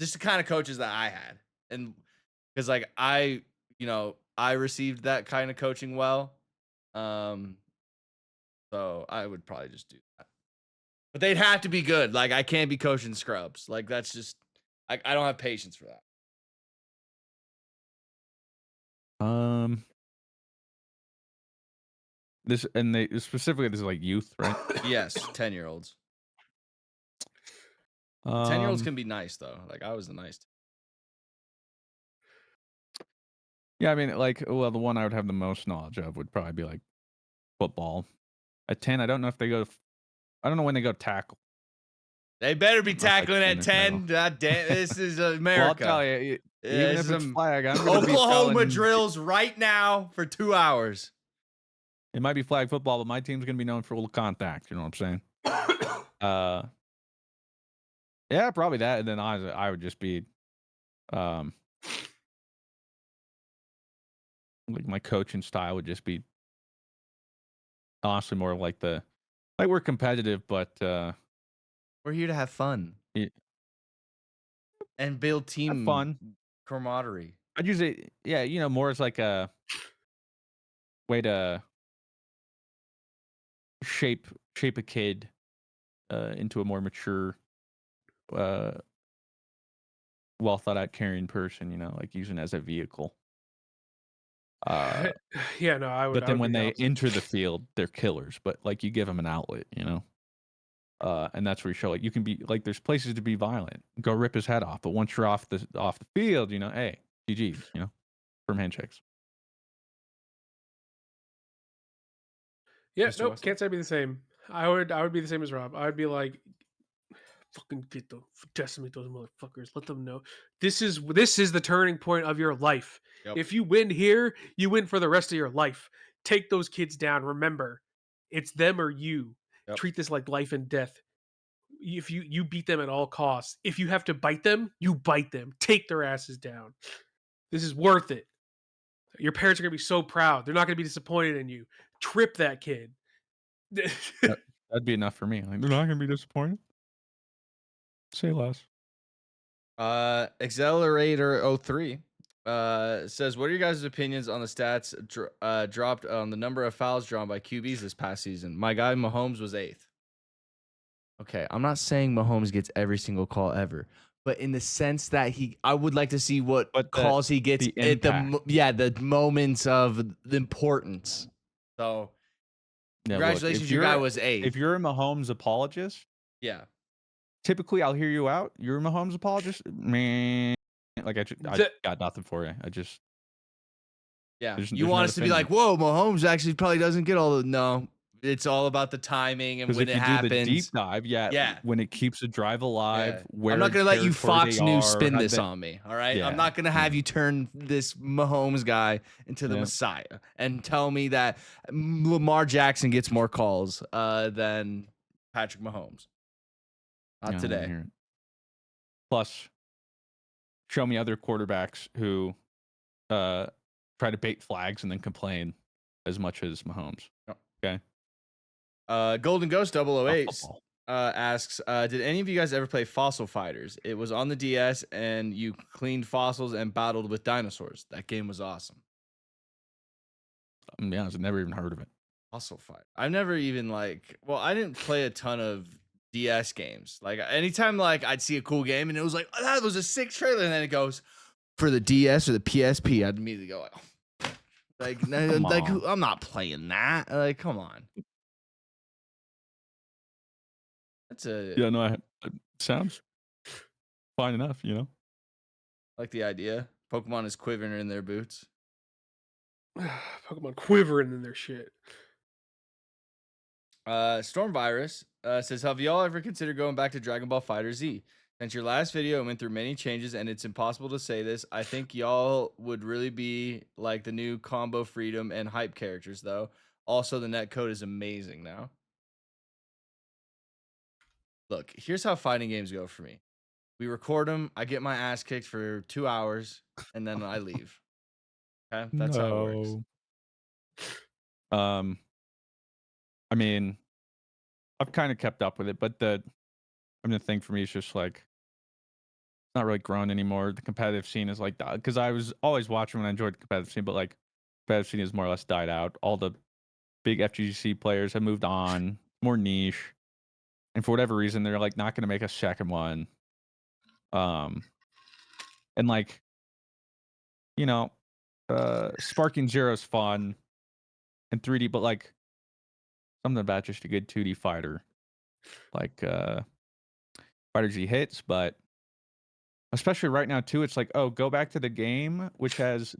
[SPEAKER 2] just the kind of coaches that I had, and because like I received that kind of coaching well. Um, so I would probably just do that. But they'd have to be good. Like I can't be coaching scrubs. Like that's just I don't have patience for that.
[SPEAKER 1] Um, this and they specifically this is like youth, right?
[SPEAKER 2] Yes, 10-year-olds. 10-year-olds
[SPEAKER 1] Um,
[SPEAKER 2] can be nice though. Like I was the nice.
[SPEAKER 1] yeah, I mean, like, well, the one I would have the most knowledge of would probably be like football. At 10, I don't know if they go. I don't know when they go tackle.
[SPEAKER 2] They better be
[SPEAKER 1] Unless, like,
[SPEAKER 2] tackling at
[SPEAKER 1] 10 or
[SPEAKER 2] 10. God damn, this is
[SPEAKER 1] Well, I'll
[SPEAKER 2] America.
[SPEAKER 1] tell you,
[SPEAKER 2] Yeah,
[SPEAKER 1] even
[SPEAKER 2] this
[SPEAKER 1] if
[SPEAKER 2] is
[SPEAKER 1] it's flag, I'm gonna be
[SPEAKER 2] Oklahoma
[SPEAKER 1] telling.
[SPEAKER 2] drills right now for 2 hours.
[SPEAKER 1] It might be flag football, but my team's gonna be known for a little contact. You know what I'm saying? Yeah, probably that. And then I would just be, um, like my coaching style would just be honestly more like we're competitive, but
[SPEAKER 2] We're here to have fun
[SPEAKER 1] it,
[SPEAKER 2] and build
[SPEAKER 1] have
[SPEAKER 2] team
[SPEAKER 1] fun.
[SPEAKER 2] camaraderie.
[SPEAKER 1] I'd use it, yeah, more as like a way to shape a kid into a more mature, uh, well thought out, caring person. Like using it as a vehicle.
[SPEAKER 3] Yeah, no, I would.
[SPEAKER 1] But
[SPEAKER 3] I
[SPEAKER 1] then
[SPEAKER 3] would be
[SPEAKER 1] when
[SPEAKER 3] the
[SPEAKER 1] they
[SPEAKER 3] opposite.
[SPEAKER 1] enter the field, they're killers. But like you give them an outlet, and that's where you show like you can be like there's places to be violent. Go rip his head off. But once you're off the field, hey, GG's, firm handshakes.
[SPEAKER 3] Yeah,
[SPEAKER 2] Mr.
[SPEAKER 3] nope,
[SPEAKER 2] Wesley?
[SPEAKER 3] can't say I'd be the same. I would be the same as Rob. I would be like, fucking get the decimate those motherfuckers. Let them know this is the turning point of your life.
[SPEAKER 2] Yep.
[SPEAKER 3] If you win here, you win for the rest of your life. Take those kids down. Remember, it's them or you.
[SPEAKER 2] Yep.
[SPEAKER 3] Treat this like life and death. If you beat them at all costs. If you have to bite them, you bite them. Take their asses down. This is worth it. Your parents are gonna be so proud. They're not gonna be disappointed in you. Trip that kid.
[SPEAKER 1] That'd be enough for me. Like they're not gonna be disappointed. Say less.
[SPEAKER 2] Accelerator 03 says, what are your guys' opinions on the stats dropped on the number of fouls drawn by QBs this past season? My guy Mahomes was 8th. Okay, I'm not saying Mahomes gets every single call ever, but in the sense that I would like to see what calls he gets
[SPEAKER 1] the
[SPEAKER 2] at
[SPEAKER 1] impact.
[SPEAKER 2] the moments of the importance. So
[SPEAKER 1] Yeah,
[SPEAKER 2] congratulations,
[SPEAKER 1] look,
[SPEAKER 2] your guy was 8th.
[SPEAKER 1] If you're a Mahomes apologist,
[SPEAKER 2] Yeah.
[SPEAKER 1] typically I'll hear you out. You're a Mahomes apologist, man. Like I got nothing for you.
[SPEAKER 2] Yeah,
[SPEAKER 1] there's
[SPEAKER 2] you
[SPEAKER 1] no
[SPEAKER 2] want us to be like,
[SPEAKER 1] defending.
[SPEAKER 2] whoa, Mahomes actually probably doesn't get all the no. It's all about the timing and
[SPEAKER 1] Because
[SPEAKER 2] when
[SPEAKER 1] if
[SPEAKER 2] it
[SPEAKER 1] you do the deep
[SPEAKER 2] happens.
[SPEAKER 1] dive,
[SPEAKER 2] Yeah.
[SPEAKER 1] when it keeps a drive alive,
[SPEAKER 2] Yeah.
[SPEAKER 1] where
[SPEAKER 2] I'm not gonna let you
[SPEAKER 1] territory
[SPEAKER 2] Fox
[SPEAKER 1] they
[SPEAKER 2] News
[SPEAKER 1] are,
[SPEAKER 2] spin
[SPEAKER 1] how
[SPEAKER 2] this
[SPEAKER 1] they-
[SPEAKER 2] on me. All right.
[SPEAKER 1] Yeah,
[SPEAKER 2] I'm not gonna have you turn this Mahomes guy into the
[SPEAKER 1] Yeah.
[SPEAKER 2] Messiah and tell me that Lamar Jackson gets more calls than Patrick Mahomes. Not
[SPEAKER 1] I don't wanna
[SPEAKER 2] today.
[SPEAKER 1] hear it. Plus, show me other quarterbacks who try to bait flags and then complain as much as Mahomes.
[SPEAKER 2] Yep.
[SPEAKER 1] Okay.
[SPEAKER 2] Golden Ghost 008
[SPEAKER 1] Football.
[SPEAKER 2] asks, did any of you guys ever play Fossil Fighters? It was on the DS and you cleaned fossils and battled with dinosaurs. That game was awesome.
[SPEAKER 1] I'm be honest, I've never even heard of it.
[SPEAKER 2] Fossil Fight. I've never even I didn't play a ton of DS games. Like anytime I'd see a cool game and it was like, oh, that was a sick trailer, and then it goes for the DS or the PSP, I'd immediately go I'm not playing that. Like, come on. That's
[SPEAKER 1] Yeah, no, it sounds fine enough,
[SPEAKER 2] like the idea. Pokemon is quivering in their boots.
[SPEAKER 3] Pokemon quivering in their shit.
[SPEAKER 2] Storm Virus says, have y'all ever considered going back to Dragon Ball Fighter Z? Since your last video went through many changes and it's impossible to say this, I think y'all would really be like the new Combo Freedom and Hype characters, though. Also, the netcode is amazing now. look, here's how fighting games go for me. We record them. I get my ass kicked for 2 hours, and then I leave. Okay, that's how it works.
[SPEAKER 1] No. Um, I mean, I've kind of kept up with it, but the thing for me is just like it's not really grown anymore. The competitive scene is like because I was always watching when I enjoyed the competitive scene, but like competitive scene has more or less died out. All the big FGC players have moved on, more niche, and for whatever reason, they're like not going to make a second one. And like you know, Sparking Zero's fun and 3D, but like something about just a good 2D fighter, like Fighter Z hits, but especially right now too, it's like, oh, go back to the game, which has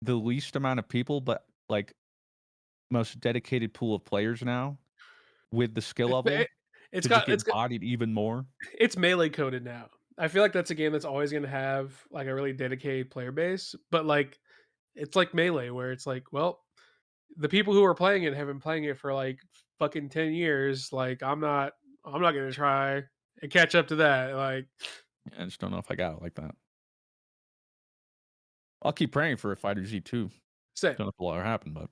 [SPEAKER 1] the least amount of people, but like most dedicated pool of players now with the skill level
[SPEAKER 3] It, it's
[SPEAKER 1] to just
[SPEAKER 3] got
[SPEAKER 1] get bodied even more.
[SPEAKER 3] it's melee coded now. I feel like that's a game that's always going to have like a really dedicated player base, but like it's like melee where it's like, well, the people who are playing it have been playing it for like fucking 10 years. Like I'm not going to try and catch up to that. Like
[SPEAKER 1] I just don't know if I got it like that. I'll keep praying for a Fighter Z2.
[SPEAKER 3] same.
[SPEAKER 1] Don't know if it'll ever happen, but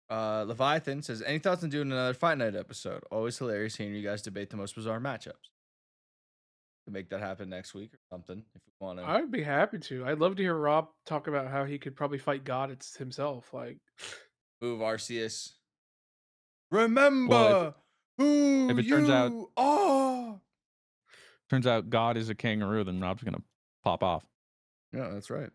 [SPEAKER 2] Leviathan says, any thoughts on doing another Fight Night episode? Always hilarious hearing you guys debate the most bizarre matchups. Could make that happen next week or something if we want to.
[SPEAKER 3] I would be happy to. I'd love to hear Rob talk about how he could probably fight God himself. Like
[SPEAKER 2] Move Arceus.
[SPEAKER 1] well,
[SPEAKER 2] Remember who
[SPEAKER 1] if it turns out
[SPEAKER 2] you are.
[SPEAKER 1] God is a kangaroo, then Rob's gonna pop off.
[SPEAKER 2] Yeah, that's right.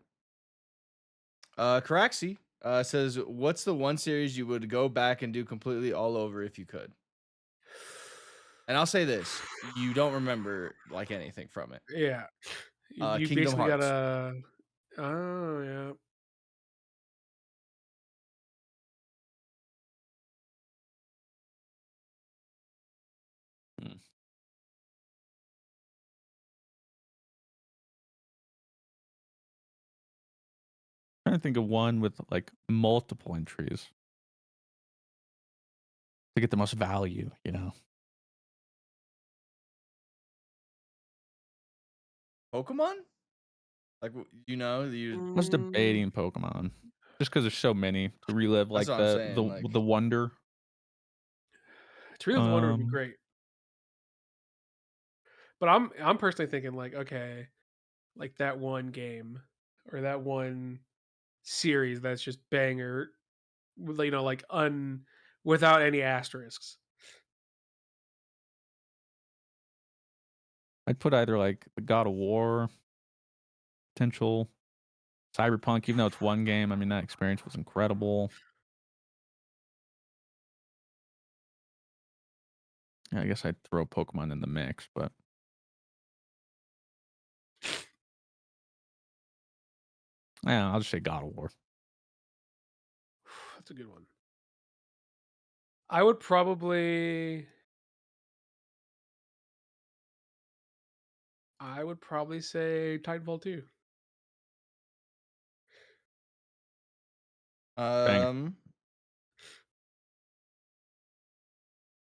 [SPEAKER 2] Caraxi says, what's the one series you would go back and do completely all over if you could? And I'll say this, you don't remember like anything from it.
[SPEAKER 3] yeah. You
[SPEAKER 2] Kingdom
[SPEAKER 3] basically
[SPEAKER 2] Hearts.
[SPEAKER 3] gotta oh yeah.
[SPEAKER 1] Hmm. Trying to think of one with like multiple entries to get the most value, you know.
[SPEAKER 2] Pokemon? Like,
[SPEAKER 1] I was
[SPEAKER 3] Mm,
[SPEAKER 1] debating Pokemon just because there's so many to relive,
[SPEAKER 2] that's
[SPEAKER 1] like
[SPEAKER 2] what I'm saying. Like,
[SPEAKER 1] the wonder.
[SPEAKER 3] it's really the wonder would be
[SPEAKER 1] Um,
[SPEAKER 3] great. But I'm personally thinking like, okay, like that one game or that one series that's just banger, like without any asterisks.
[SPEAKER 1] I'd put either like the God of War potential, Cyberpunk, even though it's one game. I mean, that experience was incredible. Yeah, I guess I'd throw Pokemon in the mix, but yeah, I'll just say God of War.
[SPEAKER 3] That's a good one. I would probably say Titanfall 2.
[SPEAKER 1] Banger.
[SPEAKER 2] um,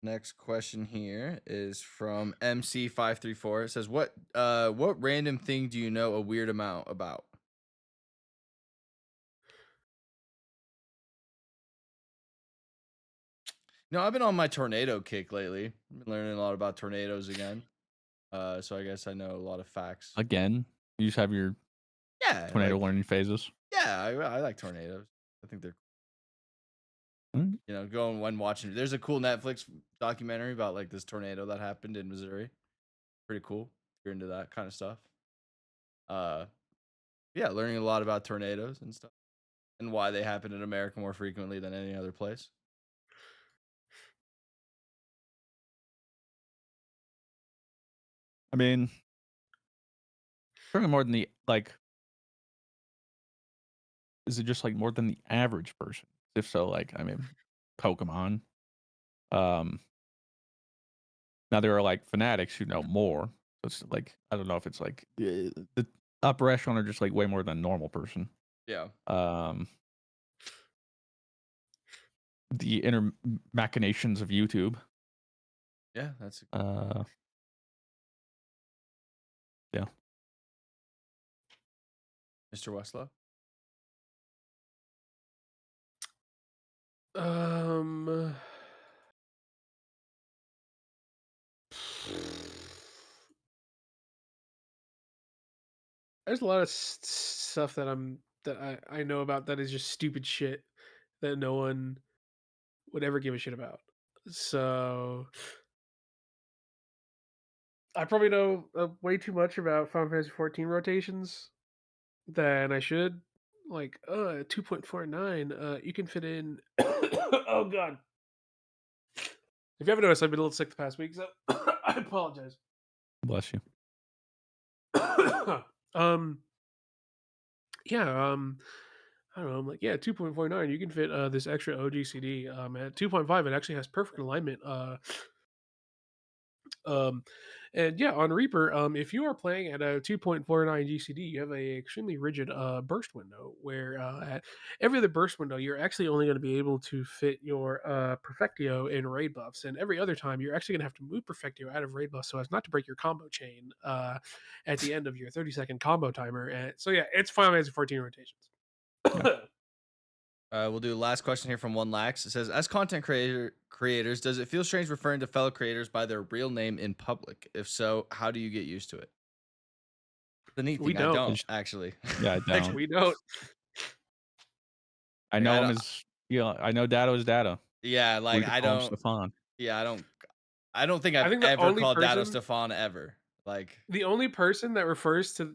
[SPEAKER 2] next question here is from MC534. It says, what random thing do you know a weird amount about? No, I've been on my tornado kick lately. I've been learning a lot about tornadoes again. So I guess I know a lot of facts.
[SPEAKER 1] Again, you just have your
[SPEAKER 2] Yeah,
[SPEAKER 1] tornado learning phases.
[SPEAKER 2] yeah, I like tornadoes. I think they're,
[SPEAKER 1] Mm,
[SPEAKER 2] going when watching. There's a cool Netflix documentary about like this tornado that happened in Missouri. Pretty cool. If you're into that kind of stuff. Uh, yeah, learning a lot about tornadoes and stuff and why they happen in America more frequently than any other place.
[SPEAKER 1] I mean, certainly more than the like. Is it just like more than the average person? If so, like I mean, Pokemon. Um, Now there are like fanatics who know more. So it's like I don't know if it's like the upper echelon are just like way more than a normal person.
[SPEAKER 2] Yeah.
[SPEAKER 1] Um, the inner machinations of YouTube.
[SPEAKER 2] Yeah, that's
[SPEAKER 1] Yeah.
[SPEAKER 2] Mr. Westlo.
[SPEAKER 3] Um, there's a lot of stuff that I know about that is just stupid shit that no one would ever give a shit about. So I probably know way too much about Final Fantasy 14 rotations than I should. Like, 2.49, you can fit in. Oh god! If you haven't noticed, I've been a little sick the past week, so I apologize.
[SPEAKER 1] Bless you.
[SPEAKER 3] um, yeah, I don't know. I'm like, yeah, 2.49, you can fit this extra OGCD. At 2.5, it actually has perfect alignment. Um, and yeah, on Reaper, if you are playing at a 2.49 GCD, you have a extremely rigid burst window where at every other burst window, you're actually only going to be able to fit your Perfectio in raid buffs, and every other time, you're actually going to have to move Perfectio out of raid buffs so as not to break your combo chain at the end of your 30-second combo timer. And so yeah, it's Final Fantasy 14 rotations.
[SPEAKER 2] We'll do the last question here from One Lax. It says, as content creators, does it feel strange referring to fellow creators by their real name in public? If so, how do you get used to it? The neat
[SPEAKER 3] We
[SPEAKER 2] thing, I
[SPEAKER 3] don't.
[SPEAKER 2] don't actually.
[SPEAKER 1] Yeah, I don't.
[SPEAKER 3] We don't.
[SPEAKER 1] I
[SPEAKER 2] Like,
[SPEAKER 1] know
[SPEAKER 2] I
[SPEAKER 1] him
[SPEAKER 2] don't.
[SPEAKER 1] as I know Data is Data.
[SPEAKER 2] Yeah,
[SPEAKER 1] We
[SPEAKER 2] like
[SPEAKER 1] could
[SPEAKER 2] I
[SPEAKER 1] call him
[SPEAKER 2] don't.
[SPEAKER 1] Stefan.
[SPEAKER 2] Yeah, I don't. I don't think
[SPEAKER 3] I
[SPEAKER 2] I've
[SPEAKER 3] think the
[SPEAKER 2] ever
[SPEAKER 3] only
[SPEAKER 2] called Dado
[SPEAKER 3] person
[SPEAKER 2] Stefan ever. Like,
[SPEAKER 3] The only person that refers to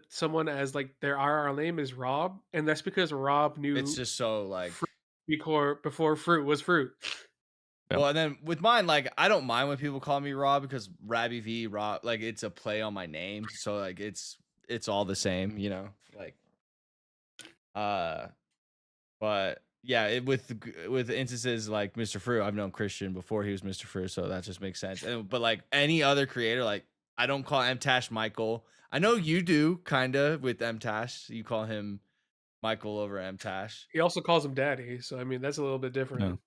[SPEAKER 3] someone as like their IRL name is Rob, and that's because Rob
[SPEAKER 2] it's
[SPEAKER 3] knew
[SPEAKER 2] just so like.
[SPEAKER 3] Fruit before Fruit was Fruit.
[SPEAKER 1] Yep.
[SPEAKER 2] Well, and then with mine, like I don't mind when people call me Rob because Rabby V Rob, like it's a play on my name, so like it's all the same, you know. Like, uh, but yeah, with instances like Mr.Fruit, I've known Christian before he was Mr.Fruit, so that just makes sense. But like any other creator, like I don't call MTash Michael. I know you do kind of with MTash. You call him Michael over MTash.
[SPEAKER 3] He also calls him Daddy, so I mean that's a little bit
[SPEAKER 1] Yeah.
[SPEAKER 3] different.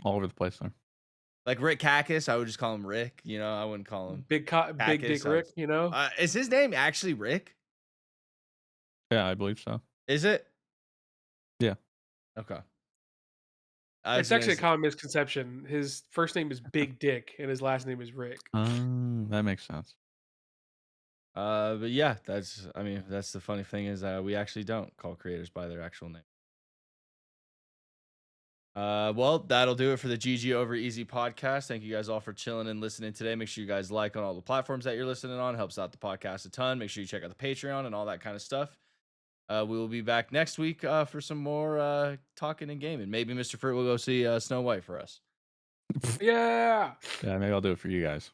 [SPEAKER 1] All over the place there.
[SPEAKER 2] Like Rick Cactus, I would just call him Rick. You know, I wouldn't call him
[SPEAKER 3] Big
[SPEAKER 2] Cactus.
[SPEAKER 3] Dick Rick, you know.
[SPEAKER 2] Is his name actually Rick?
[SPEAKER 1] Yeah, I believe so.
[SPEAKER 2] Is it?
[SPEAKER 1] Yeah.
[SPEAKER 2] Okay. I was
[SPEAKER 3] It's
[SPEAKER 2] gonna
[SPEAKER 3] actually a
[SPEAKER 2] say,
[SPEAKER 3] common misconception. His first name is Big Dick, and his last name is Rick.
[SPEAKER 1] That makes sense.
[SPEAKER 2] but yeah, I mean, that's the funny thing is we actually don't call creators by their actual name. Well, that'll do it for the GG Over Easy podcast. Thank you guys all for chilling and listening today. Make sure you guys like on all the platforms that you're listening on. Helps out the podcast a ton. Make sure you check out the Patreon and all that kind of stuff. We will be back next week for some more talking and gaming. Maybe Mr. Fruit will go see Snow White for us.
[SPEAKER 3] Yeah.
[SPEAKER 1] Yeah, maybe I'll do it for you guys.